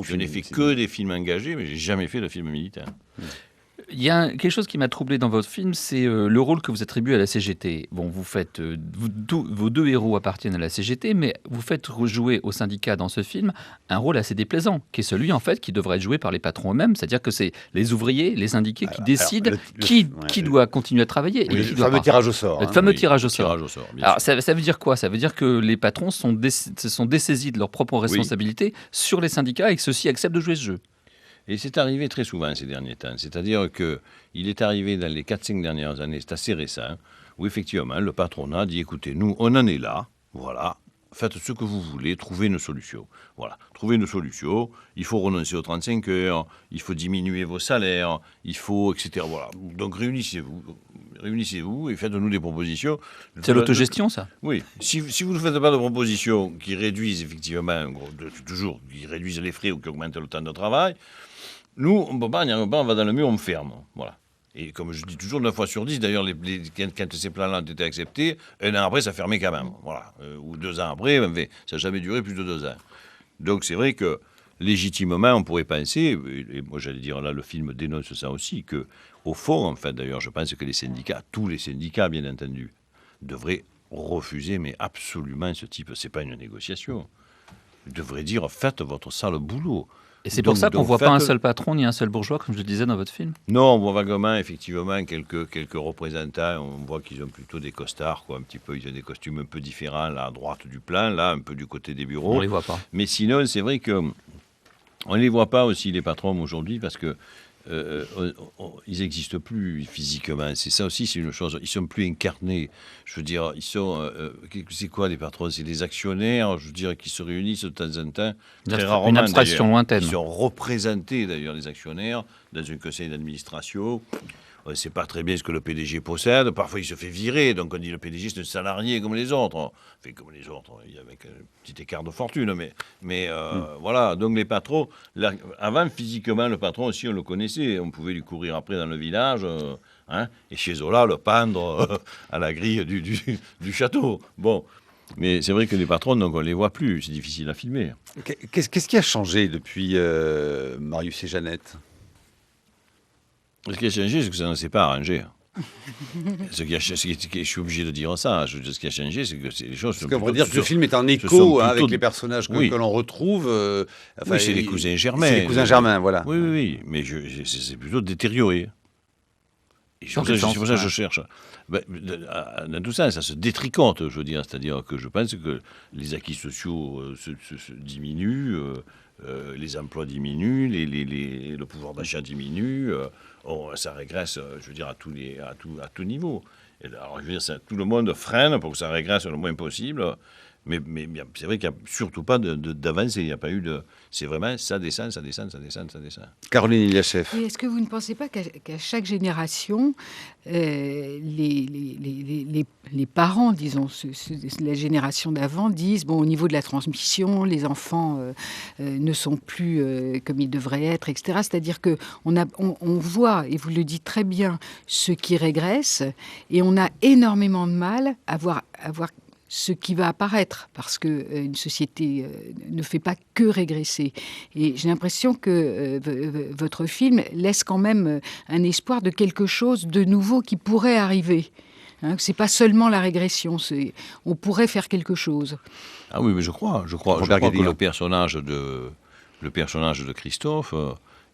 Je n'ai fait que des films engagés, mais j'ai jamais fait de film militant. Il y a quelque chose qui m'a troublé dans votre film, c'est le rôle que vous attribuez à la CGT. Bon, vous faites vos deux héros appartiennent à la CGT, mais vous faites jouer au syndicat dans ce film un rôle assez déplaisant, qui est celui en fait qui devrait être joué par les patrons eux-mêmes, c'est-à-dire que c'est les ouvriers, les syndiqués qui décident qui doit continuer à travailler et qui doit pas. Tirage au sort. Le fameux tirage au sort. Alors ça veut dire quoi? Ça veut dire que les patrons se sont dessaisis de leurs propres responsabilités sur les syndicats et que ceux-ci acceptent de jouer ce jeu. Et c'est arrivé très souvent ces derniers temps. C'est-à-dire qu'il est arrivé dans les 4-5 dernières années, c'est assez récent, où effectivement le patronat dit écoutez, nous, on en est là, voilà, faites ce que vous voulez, trouvez une solution. Voilà, trouvez une solution, il faut renoncer aux 35 heures, il faut diminuer vos salaires, il faut, etc. Voilà. Donc réunissez-vous et faites-nous des propositions. C'est l'autogestion, ça? Oui. Si vous ne faites pas de propositions qui réduisent effectivement, toujours, qui réduisent les frais ou qui augmentent le temps de travail, nous, on ne peut pas, on n'y arrive pas, on va dans le mur, on ferme. Voilà. Et comme je dis toujours, 9 fois sur 10, d'ailleurs, quand ces plans-là ont été acceptés, un an après, ça fermait quand même. Voilà. Ou 2 ans après, ça n'a jamais duré plus de 2 ans. Donc c'est vrai que, légitimement, on pourrait penser, et moi j'allais dire là, le film dénonce ça aussi, qu'au fond, en fait, d'ailleurs, je pense que les syndicats, tous les syndicats, bien entendu, devraient refuser, mais absolument ce type, c'est pas une négociation. Ils devraient dire, faites votre sale boulot. Et c'est pour ça qu'on ne voit pas un seul patron ni un seul bourgeois, comme je le disais dans votre film? Non, on voit vaguement, effectivement, quelques représentants. On voit qu'ils ont plutôt des costards, quoi, un petit peu. Ils ont des costumes un peu différents, là, à droite du plan, là, un peu du côté des bureaux. On ne les voit pas. Mais sinon, c'est vrai qu'on ne les voit pas aussi, les patrons, aujourd'hui, parce que ils n'existent plus physiquement. C'est ça aussi, c'est une chose. Ils sont plus incarnés. Je veux dire, ils sont. C'est quoi les patrons? C'est des actionnaires, je veux dire, qui se réunissent de temps en temps. Très rarement. Une abstraction lointaine. Ils sont représentés d'ailleurs, les actionnaires, dans un conseil d'administration. On ne sait pas très bien ce que le PDG possède. Parfois, il se fait virer. Donc, on dit le PDG, c'est un salarié comme les autres. Enfin, comme les autres, il y a avec un petit écart de fortune. Mais voilà. Donc, les patrons, avant, physiquement, le patron aussi, on le connaissait. On pouvait lui courir après dans le village. Et chez Zola, le pendre à la grille du château. Bon. Mais c'est vrai que les patrons, donc, on ne les voit plus. C'est difficile à filmer. Qu'est-ce qui a changé depuis Marius et Jeannette? Ce qui a changé, c'est que ça ne s'est pas arrangé. Je suis obligé de dire ça. Ce qui a changé, c'est que les choses... Parce qu'on pourrait dire que le film est en écho avec les personnages que l'on retrouve. Oui, c'est les cousins Germain. C'est les cousins Germain, voilà. Oui. Mais c'est plutôt détérioré. Et c'est pour ça que je cherche. Dans tout ça, ça se détricote, je veux dire. C'est-à-dire que je pense que les acquis sociaux se diminuent, les emplois diminuent, le pouvoir d'achat diminue, ça régresse, je veux dire, à tout niveau. Et alors, je veux dire, tout le monde freine pour que ça régresse le moins possible. Mais c'est vrai qu'il n'y a surtout pas d'avancée. Il n'y a pas eu de... C'est vraiment ça descend, ça descend, ça descend, ça descend. Caroline Iliachev. Et est-ce que vous ne pensez pas qu'à chaque génération, les parents, disons, la génération d'avant, disent, bon, au niveau de la transmission, les enfants ne sont plus comme ils devraient être, etc. C'est-à-dire qu'on voit, et vous le dites très bien, ce qui régresse, et on a énormément de mal à voir ce qui va apparaître, parce qu'une société ne fait pas que régresser. Et j'ai l'impression que votre film laisse quand même un espoir de quelque chose de nouveau qui pourrait arriver. Hein, c'est pas seulement la régression, on pourrait faire quelque chose. Ah oui, mais je crois que le personnage de Christophe,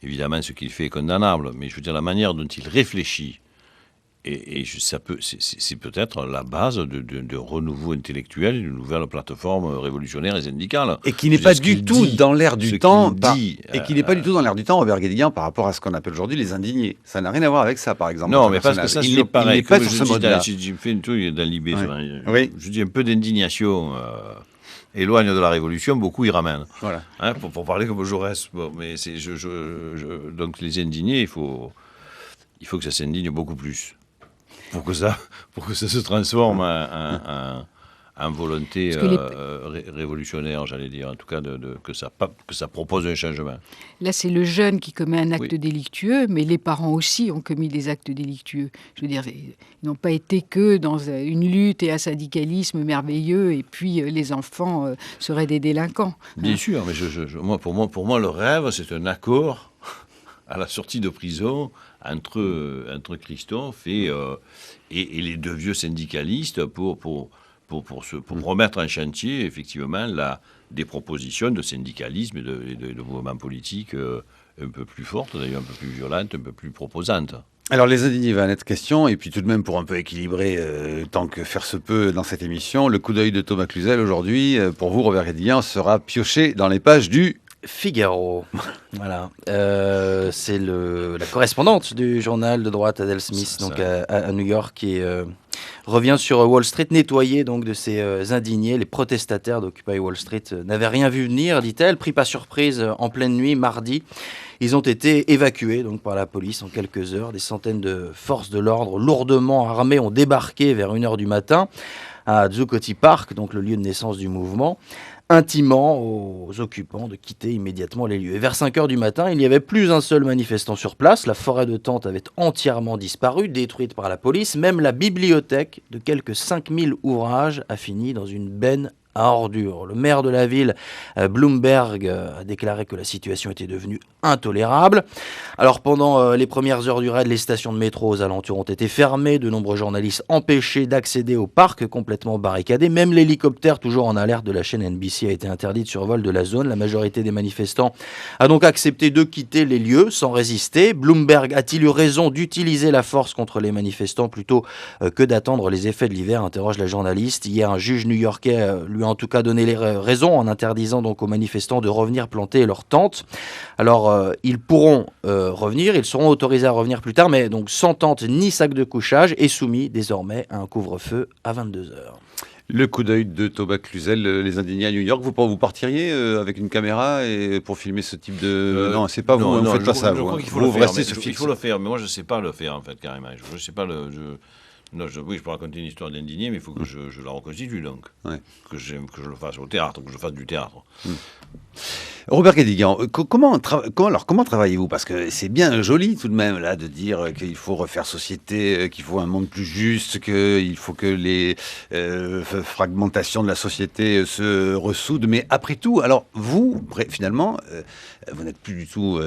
évidemment, ce qu'il fait est condamnable, mais je veux dire, la manière dont il réfléchit, c'est peut-être la base de renouveau intellectuel, d'une nouvelle plateforme révolutionnaire et syndicale. Et qui n'est pas du tout dans l'air du temps. Et qui n'est pas du tout dans l'air du temps, Robert Guédiguian, par rapport à ce qu'on appelle aujourd'hui les indignés. Ça n'a rien à voir avec ça, par exemple. Non, mais parce que ça, c'est pareil. Il n'est pas sur ce mode-là. J'ai fait une touille dans Libé. Oui. Je dis un peu d'indignation. Éloigne de la révolution, beaucoup y ramènent. Voilà. Hein, pour parler comme Jaurès. Bon, mais donc les indignés, il faut que ça s'indigne beaucoup plus. Pour que ça se transforme en volonté révolutionnaire, j'allais dire, en tout cas que ça propose un changement. Là, c'est le jeune qui commet un acte délictueux, mais les parents aussi ont commis des actes délictueux. Je veux dire, ils n'ont pas été que dans une lutte et un syndicalisme merveilleux, et puis les enfants seraient des délinquants. Bien sûr, mais pour moi, le rêve, c'est un accord à la sortie de prison entre Christophe et les deux vieux syndicalistes pour remettre en chantier, effectivement, des propositions de syndicalisme et de mouvements politiques un peu plus fortes, d'ailleurs un peu plus violentes, un peu plus proposantes. Alors, les indignés va en être question, et puis tout de même, pour un peu équilibrer, tant que faire se peut dans cette émission, le coup d'œil de Thomas Cluzel, aujourd'hui, pour vous, Robert Guédiguian, sera pioché dans les pages du Figaro. Voilà. C'est la correspondante du journal de droite Adele Smith, donc à New York, qui revient sur Wall Street, nettoyée donc de ces indignés. Les protestataires d'Occupy Wall Street n'avaient rien vu venir, dit-elle. Pris par surprise en pleine nuit, mardi, ils ont été évacués donc par la police en quelques heures. Des centaines de forces de l'ordre lourdement armées ont débarqué vers 1h du matin à Zuccotti Park, donc le lieu de naissance du mouvement, intimant aux occupants de quitter immédiatement les lieux. Et vers 5h du matin, il n'y avait plus un seul manifestant sur place. La forêt de tentes avait entièrement disparu, détruite par la police. Même la bibliothèque de quelques 5000 ouvrages a fini dans une benne à ordures. Le maire de la ville, Bloomberg, a déclaré que la situation était devenue intolérable. Alors pendant les premières heures du raid, les stations de métro aux alentours ont été fermées, de nombreux journalistes empêchés d'accéder au parc, complètement barricadés. Même l'hélicoptère, toujours en alerte de la chaîne NBC, a été interdit de survol de la zone. La majorité des manifestants a donc accepté de quitter les lieux sans résister. Bloomberg a-t-il eu raison d'utiliser la force contre les manifestants plutôt que d'attendre les effets de l'hiver, interroge la journaliste. Hier, un juge new-yorkais lui a en tout cas donné les raisons en interdisant donc aux manifestants de revenir planter leurs tentes. Alors, ils pourront revenir, ils seront autorisés à revenir plus tard, mais donc sans tente ni sac de couchage et soumis désormais à un couvre-feu à 22h. Le coup d'œil de Thomas Cluzel, les indignés à New York. Vous partiriez avec une caméra pour filmer ce type de... non, c'est pas vous, ne faites pas ça. Je crois qu'il faut le faire. Il faut le faire, mais moi je ne sais pas le faire en fait, carrément. Je ne sais pas le... oui, je peux raconter une histoire d'indigné, mais il faut que je la reconstitue, donc. Ouais. Que je le fasse au théâtre, que je fasse du théâtre. Robert Guédiguian, comment travaillez-vous? Parce que c'est bien joli tout de même là de dire qu'il faut refaire société, qu'il faut un monde plus juste, qu'il faut que les fragmentations de la société se ressoudent. Mais après tout, alors vous, finalement, vous n'êtes plus du tout,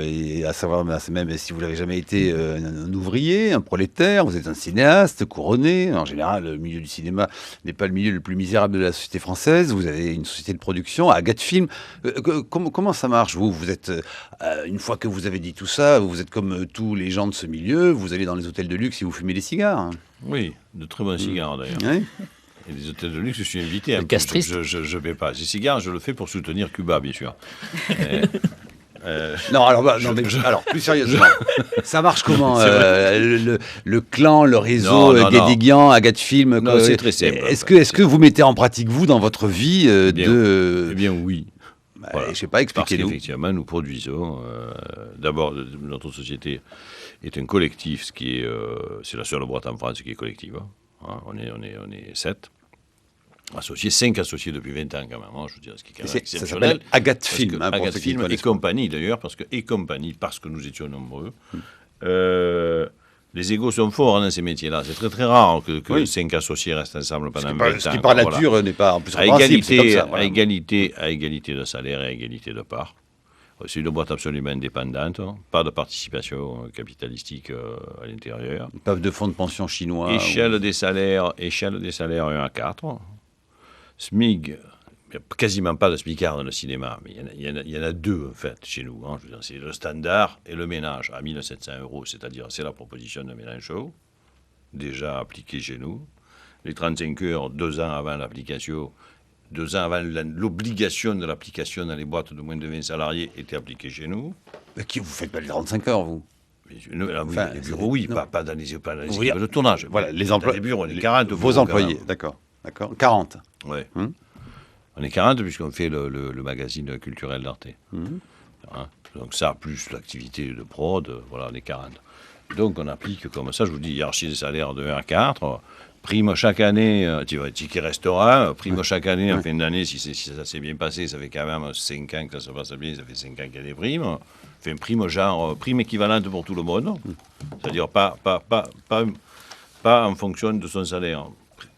à savoir même si vous n'avez jamais été un ouvrier, un prolétaire, vous êtes un cinéaste couronné. En général, le milieu du cinéma n'est pas le milieu le plus misérable de la société française. Vous avez une société de production, Agathe Film. Comment ça marche? Vous êtes, une fois que vous avez dit tout ça, vous êtes comme tous les gens de ce milieu, vous allez dans les hôtels de luxe et vous fumez des cigares. Oui, de très bons cigares d'ailleurs. Oui. Et les hôtels de luxe, je suis invité. Le castriste. Je ne vais pas. Ces cigares, je le fais pour soutenir Cuba, bien sûr. Non, alors, alors, plus sérieusement, ça marche comment le clan, le réseau Guédiguian, Agathe Film c'est très simple. Est-ce que vous mettez en pratique, vous, dans votre vie, Eh bien, oui. Voilà. Je ne sais pas, expliquez-nous. Parce qu'effectivement, nous produisons. D'abord, notre société est un collectif, c'est la seule boîte en France qui est collective. Hein. On est 7. Associés, 5 associés depuis 20 ans quand même, je veux dire, ce qui est quand même exceptionnel. Ça s'appelle Agathe Film. Agathe Film et compagnie d'ailleurs, parce que nous étions nombreux. Les égos sont forts dans ces métiers-là. C'est très très rare que 5 associés restent ensemble pendant 20 ans. Ce qui par nature n'est pas en plus à égalité de salaire et à égalité de part. C'est une boîte absolument indépendante, pas de participation capitalistique à l'intérieur. Pas de fonds de pension chinois. Échelle des salaires 1 à 4. SMIG, il n'y a quasiment pas de SMICard dans le cinéma, mais il y en a 2 en fait chez nous. Je veux dire, c'est le standard et le ménage à 1 700 €, c'est-à-dire c'est la proposition de ménage chaud, déjà appliquée chez nous. Les 35 heures, 2 ans avant l'application, 2 ans avant l'obligation de l'application dans les boîtes de moins de 20 salariés était appliquée chez nous. Mais vous ne faites pas les 35 heures, vous? Les bureaux, oui, pas dans les équipes de tournage. Voilà, les employés. Les bureaux, on est 40. Vos employés, d'accord. 40. Oui. On est 40 puisqu'on fait le magazine culturel d'Arte. Donc ça, plus l'activité de prod, voilà, on est 40. Donc on applique comme ça, je vous dis, hiérarchie des salaires de 1 à 4, prime chaque année, ticket restaurant, prime chaque année en fin d'année, si ça s'est bien passé, ça fait quand même 5 ans que ça se passe bien, ça fait 5 ans qu'il y a des primes. Fait une prime prime équivalente pour tout le monde, c'est-à-dire pas en fonction de son salaire.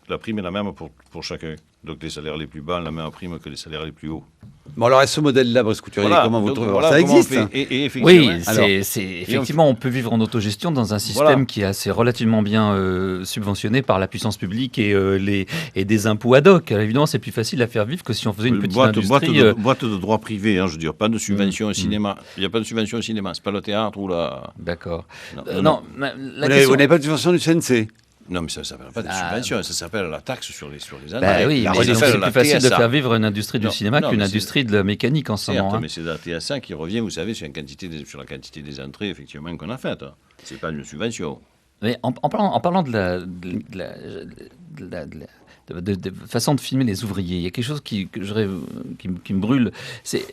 La prime est la même pour chacun. Donc les salaires les plus bas ont la même prime que les salaires les plus hauts. Bon, alors, ce modèle-là, Brice Couturier, comment vous trouvez ça existe Oui, effectivement, on peut vivre en autogestion dans un système qui est assez relativement bien subventionné par la puissance publique et des impôts ad hoc. Alors, évidemment, c'est plus facile à faire vivre que si on faisait une petite industrie. Boîte de droit privé, je veux dire, pas de subvention au cinéma. Il n'y a pas de subvention au cinéma, c'est pas le théâtre ou la... D'accord. Non, vous n'avez pas de subvention du CNC? Non, mais ça ne s'appelle pas des subventions, ça s'appelle la taxe sur les entrées. Bah oui, mais c'est plus facile de faire vivre une industrie du cinéma qu'une industrie de la mécanique en ce moment. Mais c'est la TSA qui revient, vous savez, sur la quantité des entrées effectivement qu'on a faites. Ce n'est pas une subvention. Mais en parlant de façon de filmer les ouvriers, il y a quelque chose qui me brûle. C'est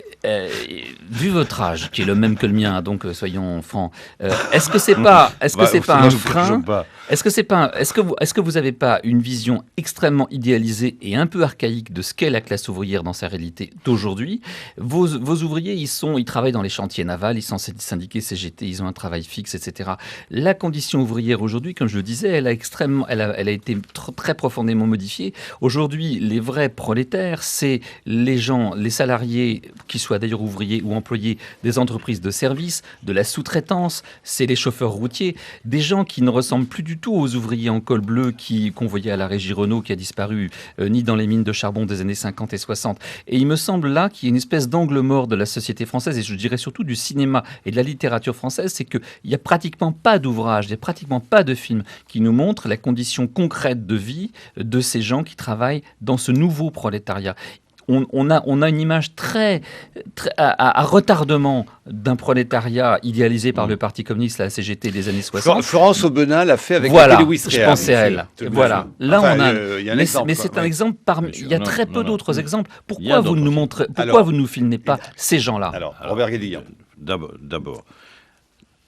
vu votre âge, qui est le même que le mien, donc soyons francs. Est-ce que c'est pas un frein? Est-ce que vous avez pas une vision extrêmement idéalisée et un peu archaïque de ce qu'est la classe ouvrière dans sa réalité d'aujourd'hui? Vos ouvriers, ils travaillent dans les chantiers navals, ils sont syndiqués CGT, ils ont un travail fixe, etc. La condition ouvrière aujourd'hui, comme je le disais, elle a été très profondément modifiée. Aujourd'hui, les vrais prolétaires, c'est les salariés, qui soient d'ailleurs ouvriers ou employés des entreprises de services, de la sous-traitance, c'est les chauffeurs routiers, des gens qui ne ressemblent plus du tout aux ouvriers en col bleu qu'on voyait à la Régie Renault, qui a disparu ni dans les mines de charbon des années 50 et 60. Et il me semble là qu'il y a une espèce d'angle mort de la société française, et je dirais surtout du cinéma et de la littérature française, c'est qu'il n'y a pratiquement pas d'ouvrages, il n'y a pratiquement pas de films qui nous montrent la condition concrète de vie de ces gens qui travaillent dans ce nouveau prolétariat. On a une image très à retardement d'un prolétariat idéalisé par le Parti communiste, la CGT des années 60. Florence Aubenas l'a fait avec Louis Réard. Je pensais à elle. Voilà. Là, mais c'est un exemple parmi. Il y a très peu d'autres exemples. Pourquoi vous ne nous filmez pas ces gens-là? Alors, Robert Guédiguian. D'abord.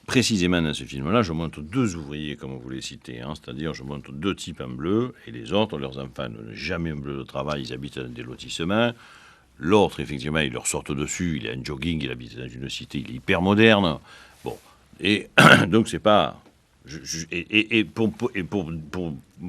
Précisément dans ce film-là, je montre 2 ouvriers, comme vous les citez, c'est-à-dire je montre 2 types en bleu, et les autres, leurs enfants n'ont jamais un bleu de travail, ils habitent dans des lotissements. L'autre, effectivement, ils leur sortent dessus, il est en jogging, il habite dans une cité, il est hyper moderne. Bon, et donc c'est pas... pour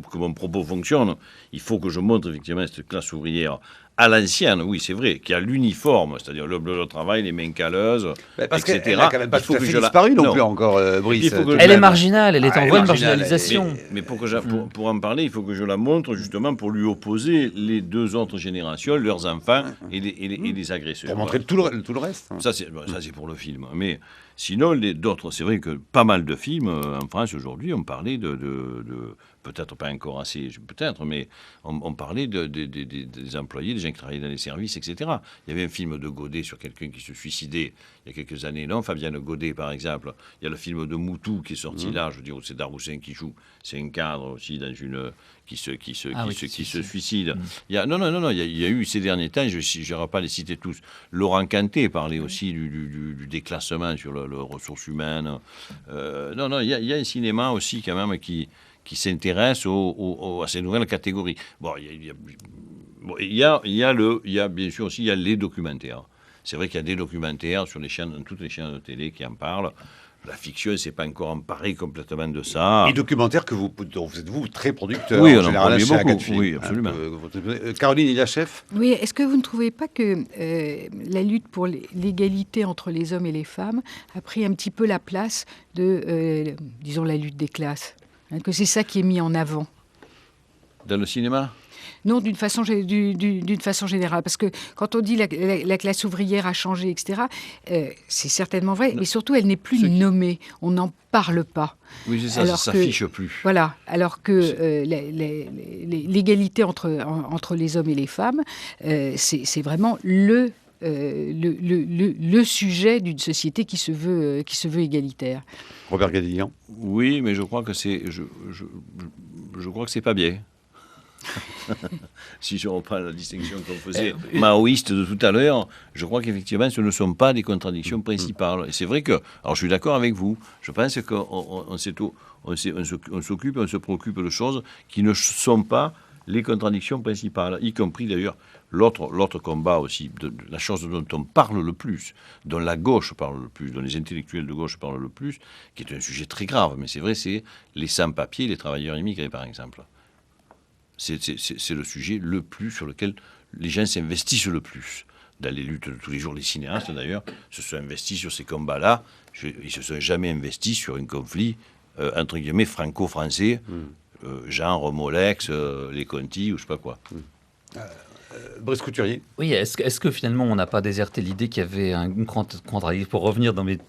que mon propos fonctionne, il faut que je montre effectivement cette classe ouvrière à l'ancienne, oui, c'est vrai, qui a l'uniforme, c'est-à-dire le bleu de travail, les mains calleuses, parce etc. qu'elle n'a quand même pas tout à fait disparu non plus encore, Brice. Elle est marginale, elle est en voie de marginalisation. Mais pour en parler, il faut que je la montre justement pour lui opposer les 2 autres générations, leurs enfants et les agresseurs. Pour montrer tout le reste. Ça, c'est pour le film. Mais Sinon, d'autres, c'est vrai que pas mal de films en France aujourd'hui ont parlé de peut-être pas encore assez, peut-être, mais on parlait des employés, des gens qui travaillaient dans les services, etc. Il y avait un film de Godet sur quelqu'un qui se suicidait il y a quelques années, non, Fabienne Godet, par exemple. Il y a le film de Moutou qui est sorti là, je veux dire, où c'est Daroussin qui joue. C'est un cadre aussi dans une qui se suicide. Il y a, non, il y a eu ces derniers temps, je n'irai pas les citer tous. Laurent Canté parlait aussi du déclassement sur les ressources humaines. Non, il y a un cinéma aussi quand même qui s'intéresse à ces nouvelles catégories. Bon, il y a bien sûr aussi les documentaires. C'est vrai qu'il y a des documentaires sur dans toutes les chaînes de télé qui en parlent. La fiction ne s'est pas encore emparée complètement de ça. Et documentaires dont vous êtes très producteur. Oui, en on en général, produit chez beaucoup. Agathe Oui, absolument. Caroline Iliachef. Oui, est-ce que vous ne trouvez pas que la lutte pour l'égalité entre les hommes et les femmes a pris un petit peu la place de, disons, la lutte des classes, hein, que c'est ça qui est mis en avant? Dans le cinéma ? Non, d'une façon générale. Parce que quand on dit la classe ouvrière a changé, etc., c'est certainement vrai. Mais surtout, elle n'est plus nommée. On n'en parle pas. Oui, c'est ça, alors ça s'affiche plus. Voilà. Alors que l'égalité entre les hommes et les femmes, c'est vraiment le sujet d'une société qui se veut égalitaire. Robert Guédiguian. Oui, mais je crois que je crois que c'est pas bien. Si je reprends la distinction qu'on faisait maoïste de tout à l'heure, je crois qu'effectivement, ce ne sont pas des contradictions principales. Et c'est vrai que, alors je suis d'accord avec vous, je pense qu'on s'occupe, on se préoccupe de choses qui ne sont pas les contradictions principales, y compris d'ailleurs l'autre combat aussi, de la chose dont on parle le plus, dont la gauche parle le plus, dont les intellectuels de gauche parlent le plus, qui est un sujet très grave, mais c'est vrai, c'est les sans-papiers, les travailleurs immigrés par exemple. C'est le sujet le plus sur lequel les gens s'investissent le plus. Dans les luttes de tous les jours, les cinéastes d'ailleurs se sont investis sur ces combats-là. Ils ne se sont jamais investis sur un conflit, entre guillemets, franco-français, genre Molex, les Conti ou je ne sais pas quoi. Brice Couturier. Oui, est-ce que finalement on n'a pas déserté l'idée qu'il y avait une contradiction, pour revenir dans mes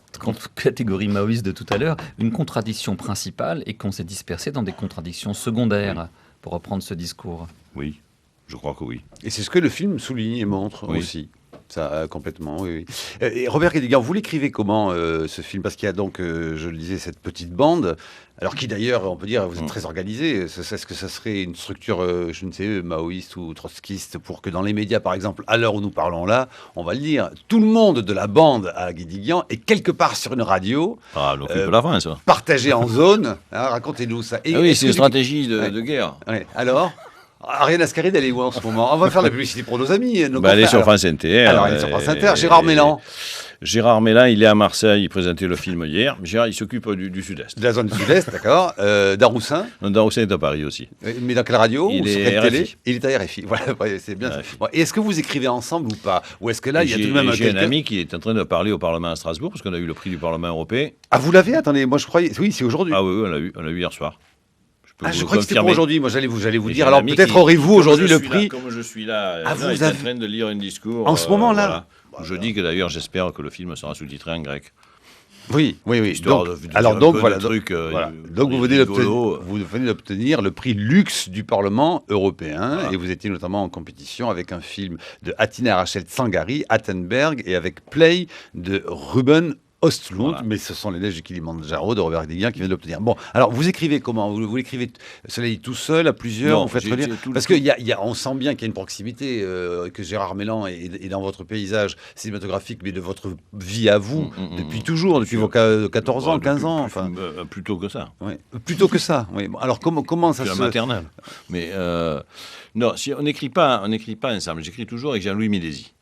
catégories maoïstes de tout à l'heure, une contradiction principale et qu'on s'est dispersé dans des contradictions secondaires, pour reprendre ce discours? Oui, je crois que oui. Et c'est ce que le film souligne et montre aussi. Ça, complètement, oui. Et Robert Guédiguian, vous l'écrivez comment, ce film? Parce qu'il y a donc, je le disais, cette petite bande, alors qui d'ailleurs, on peut dire, vous êtes très organisé. Est-ce que ça serait une structure, je ne sais, maoïste ou trotskiste, pour que dans les médias, par exemple, à l'heure où nous parlons là, on va le dire, tout le monde de la bande à Guédiguian est quelque part sur une radio, la France, partagée en zone. Racontez-nous ça. Et oui, c'est une stratégie de guerre. Ouais. Alors Ariane Ascaride, elle est où en ce moment? On va faire la publicité pour nos amis. Elle est sur France Inter. Alors, elle est sur France Inter. Gérard Mélan. Gérard Mélan, il est à Marseille, il présentait le film hier. Gérard, il s'occupe du Sud-Est. De la zone du Sud-Est, d'accord. Daroussin. Daroussin est à Paris aussi. Mais dans quelle radio? Il est à RFI. Télé? Il est à RFI. Voilà, c'est bien. Bon, et est-ce que vous écrivez ensemble ou pas? Ou est-ce que là, il y a tout de même J'ai un ami qui est en train de parler au Parlement à Strasbourg, parce qu'on a eu le prix du Parlement européen. Ah, vous l'avez? Attendez, moi je croyais. Oui, c'est aujourd'hui. Ah oui, on l'a eu hier soir. Je crois que c'était pour aujourd'hui. Moi, j'allais vous dire. Alors, peut-être qui, aurez-vous aujourd'hui le prix. Comme je suis là, vous il est en train de lire un discours. En ce moment là. Voilà. Je dis que d'ailleurs, j'espère que le film sera sous-titré en grec. Oui. Donc, voilà. Donc vous venez d'obtenir le prix Luxe du Parlement européen, et vous étiez notamment en compétition avec un film de Attina Rachel Tsangari, Attenberg, et avec Play de Ruben Östlund, mais ce sont les neiges du Kilimandjaro de Robert Guédiguian qui vient de l'obtenir. Bon, alors vous écrivez comment? Vous l'écrivez, cela dit, tout seul, à plusieurs? Vous faites relire? Parce qu'on sent bien qu'il y a une proximité, que Gérard Mélan est dans votre paysage cinématographique, mais de votre vie à vous, depuis toujours, depuis vos 14 ans, 15 ans. Enfin. Plutôt que ça. Oui. Plutôt que ça. Oui. Bon, alors comment ça se... C'est la maternelle. Mais non, si on n'écrit pas ensemble. J'écris toujours avec Jean-Louis Médési.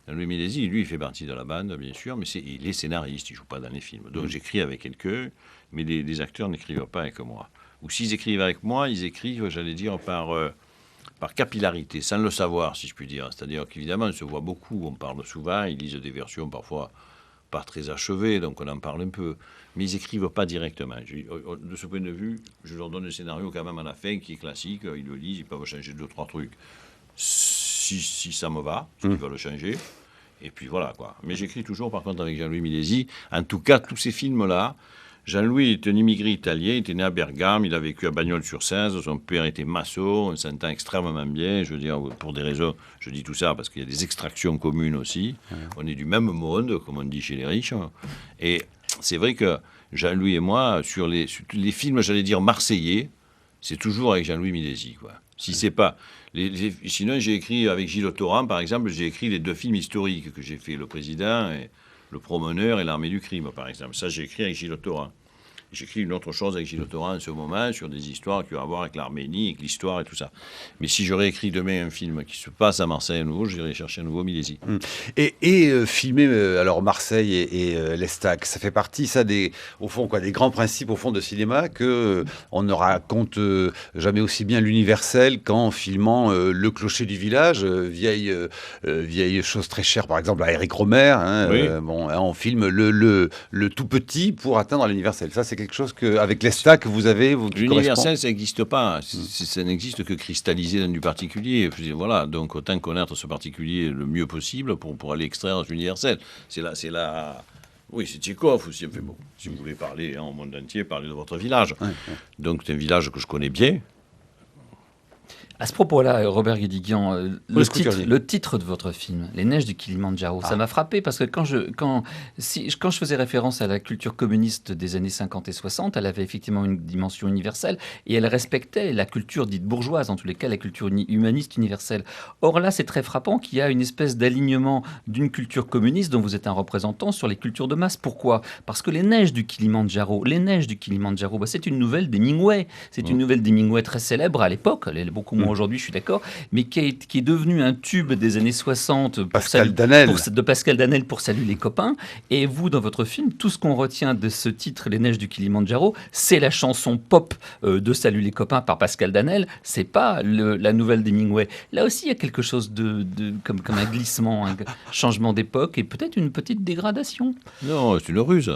Louis Médési, lui, il fait partie de la bande, bien sûr, mais il est scénariste, il ne joue pas dans les films. Donc j'écris avec quelqu'un, mais les acteurs n'écrivent pas avec moi. Ou s'ils écrivent avec moi, ils écrivent, j'allais dire, par capillarité, sans le savoir, si je puis dire. C'est-à-dire qu'évidemment, on se voit beaucoup, on parle souvent, ils lisent des versions parfois pas très achevées, donc on en parle un peu. Mais ils n'écrivent pas directement. De ce point de vue, je leur donne le scénario quand même à la fin, qui est classique, ils le lisent, ils peuvent changer 2-3 trucs. Si ça me va, ils veulent le changer. Et puis voilà, quoi. Mais j'écris toujours, par contre, avec Jean-Louis Milesi. En tout cas, tous ces films-là, Jean-Louis est un immigré italien, il était né à Bergame, il a vécu à Bagnols-sur-Cèze, son père était maçon, on s'entend extrêmement bien, je veux dire, pour des raisons, je dis tout ça parce qu'il y a des extractions communes aussi, on est du même monde, comme on dit chez les riches, et c'est vrai que Jean-Louis et moi, sur les films, j'allais dire, marseillais, c'est toujours avec Jean-Louis Milesi, quoi. Si c'est pas... sinon, j'ai écrit, avec Gilles Torrent, par exemple, j'ai écrit les 2 films historiques que j'ai fait, Le Président et Le Promeneur et L'Armée du Crime, par exemple. Ça, j'ai écrit avec Gilles Torrent. J'écris une autre chose avec Gilles Torrent en ce moment, sur des histoires qui ont à voir avec l'Arménie, avec l'histoire et tout ça. Mais si j'aurais écrit demain un film qui se passe à Marseille à nouveau, j'irais chercher un nouveau Milesi. Et filmer alors Marseille et l'Estac, ça fait partie, ça, au fond, des grands principes au fond de cinéma, que on ne raconte jamais aussi bien l'universel qu'en filmant le clocher du village, vieille chose très chère, par exemple, à Éric Romer. Oui. On filme le tout petit pour atteindre l'universel. Ça, c'est quelque chose qu'avec l'Estac, vous avez... L'universel, ça n'existe pas. Ça n'existe que cristallisé dans du particulier. Voilà, donc autant connaître ce particulier le mieux possible pour aller extraire l'universel. C'est là. Oui, c'est Tchekhov aussi. Bon, si vous voulez parler au monde entier, parlez de votre village. Ouais. Donc c'est un village que je connais bien. À ce propos-là, Robert Guédiguian, le titre de votre film, Les Neiges du Kilimandjaro, ça m'a frappé parce que quand je faisais référence à la culture communiste des années 50 et 60, elle avait effectivement une dimension universelle et elle respectait la culture dite bourgeoise, en tous les cas la culture humaniste universelle. Or là, c'est très frappant qu'il y a une espèce d'alignement d'une culture communiste dont vous êtes un représentant sur les cultures de masse. Pourquoi ? Parce que les neiges du Kilimandjaro, c'est une nouvelle d'Hemingway. C'est une nouvelle d'Hemingway très célèbre à l'époque, elle est beaucoup moins aujourd'hui, je suis d'accord, mais qui est devenu un tube des années 60 de Pascal Danel pour Salut les copains. Et vous, dans votre film, tout ce qu'on retient de ce titre, Les Neiges du Kilimandjaro, c'est la chanson pop de Salut les copains par Pascal Danel, c'est pas la nouvelle d'Hemingway. Là aussi, il y a quelque chose comme un glissement, un changement d'époque et peut-être une petite dégradation. Non, c'est une ruse.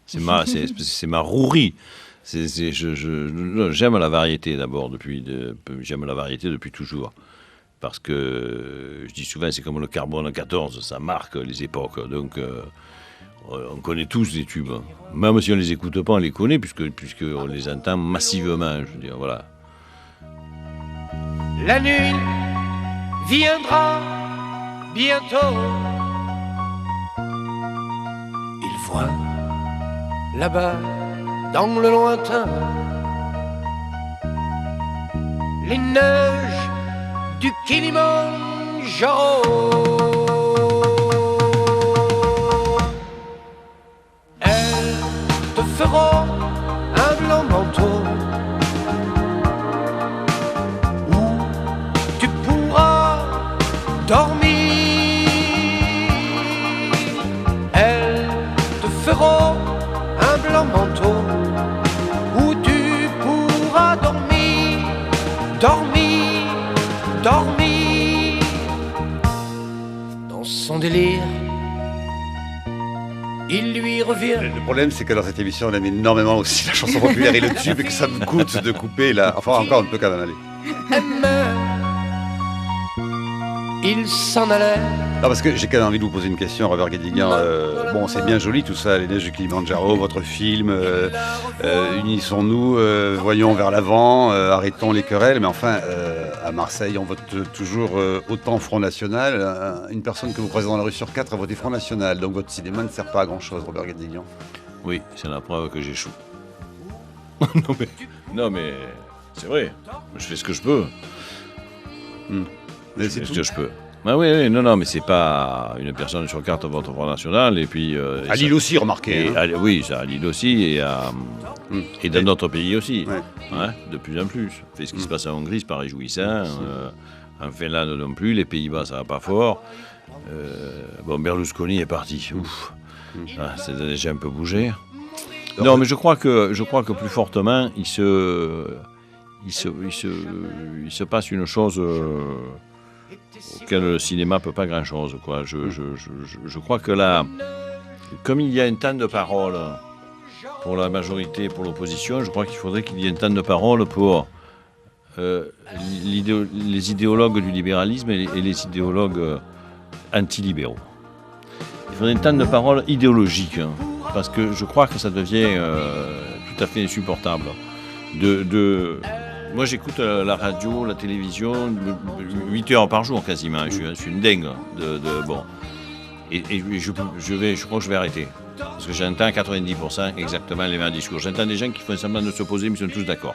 C'est ma rouerie. J'aime la variété d'abord, j'aime la variété depuis toujours. Parce que, je dis souvent, c'est comme le carbone 14, ça marque les époques. Donc, on connaît tous les tubes. Même si on ne les écoute pas, on les connaît, puisqu'on les entend massivement. Je veux dire, voilà. La nuit viendra bientôt. Il voit là-bas, dans le lointain, les neiges du Kilimandjaro. Elles te feront un blanc manteau où tu pourras dormir. Elles te feront un blanc manteau où tu pourras dormir, dormir, dormir. Dans son délire, il lui revient. Le problème, c'est que dans cette émission, on aime énormément aussi la chanson populaire et le tube, et que ça me coûte de couper là. Enfin, encore, on peut quand même aller. Il s'en allait. Non, parce que j'ai quand même envie de vous poser une question, Robert Guédiguian. Bon, c'est bien joli tout ça, Les Neiges du Kilimandjaro, votre film. Unissons-nous, voyons vers l'avant, arrêtons les querelles. Mais enfin, à Marseille, on vote toujours autant Front National. Une personne que vous croisez dans la rue sur 4 a voté Front National. Donc votre cinéma ne sert pas à grand-chose, Robert Guédiguian. Oui, c'est la preuve que j'échoue. non mais c'est vrai. Je fais ce que je peux. Je fais ce que je peux. Ah oui, non, mais c'est pas une personne sur 4 vote au Front National. Et puis, à Lille aussi, remarquez. Oui, ça, à Lille aussi et dans d'autres pays aussi. Ouais. Hein, de plus en plus. Ce qui se passe en Hongrie, c'est pas réjouissant. En Finlande non plus. Les Pays-Bas, ça va pas fort. Berlusconi est parti. Ouf. Ça a déjà un peu bougé. Non, mais je crois que plus fortement, il se passe une chose auquel le cinéma ne peut pas grand-chose, quoi. Je crois que là, comme il y a un temps de parole pour la majorité, pour l'opposition, je crois qu'il faudrait qu'il y ait un temps de parole pour les idéologues du libéralisme et les idéologues antilibéraux. Il faudrait un temps de parole idéologique, hein, parce que je crois que ça devient tout à fait insupportable. Moi, j'écoute la radio, la télévision, 8 heures par jour quasiment. Je suis une dingue. Bon. Et je crois que je vais arrêter. Parce que j'entends à 90% exactement les mêmes discours. J'entends des gens qui font semblant de s'opposer, mais ils sont tous d'accord.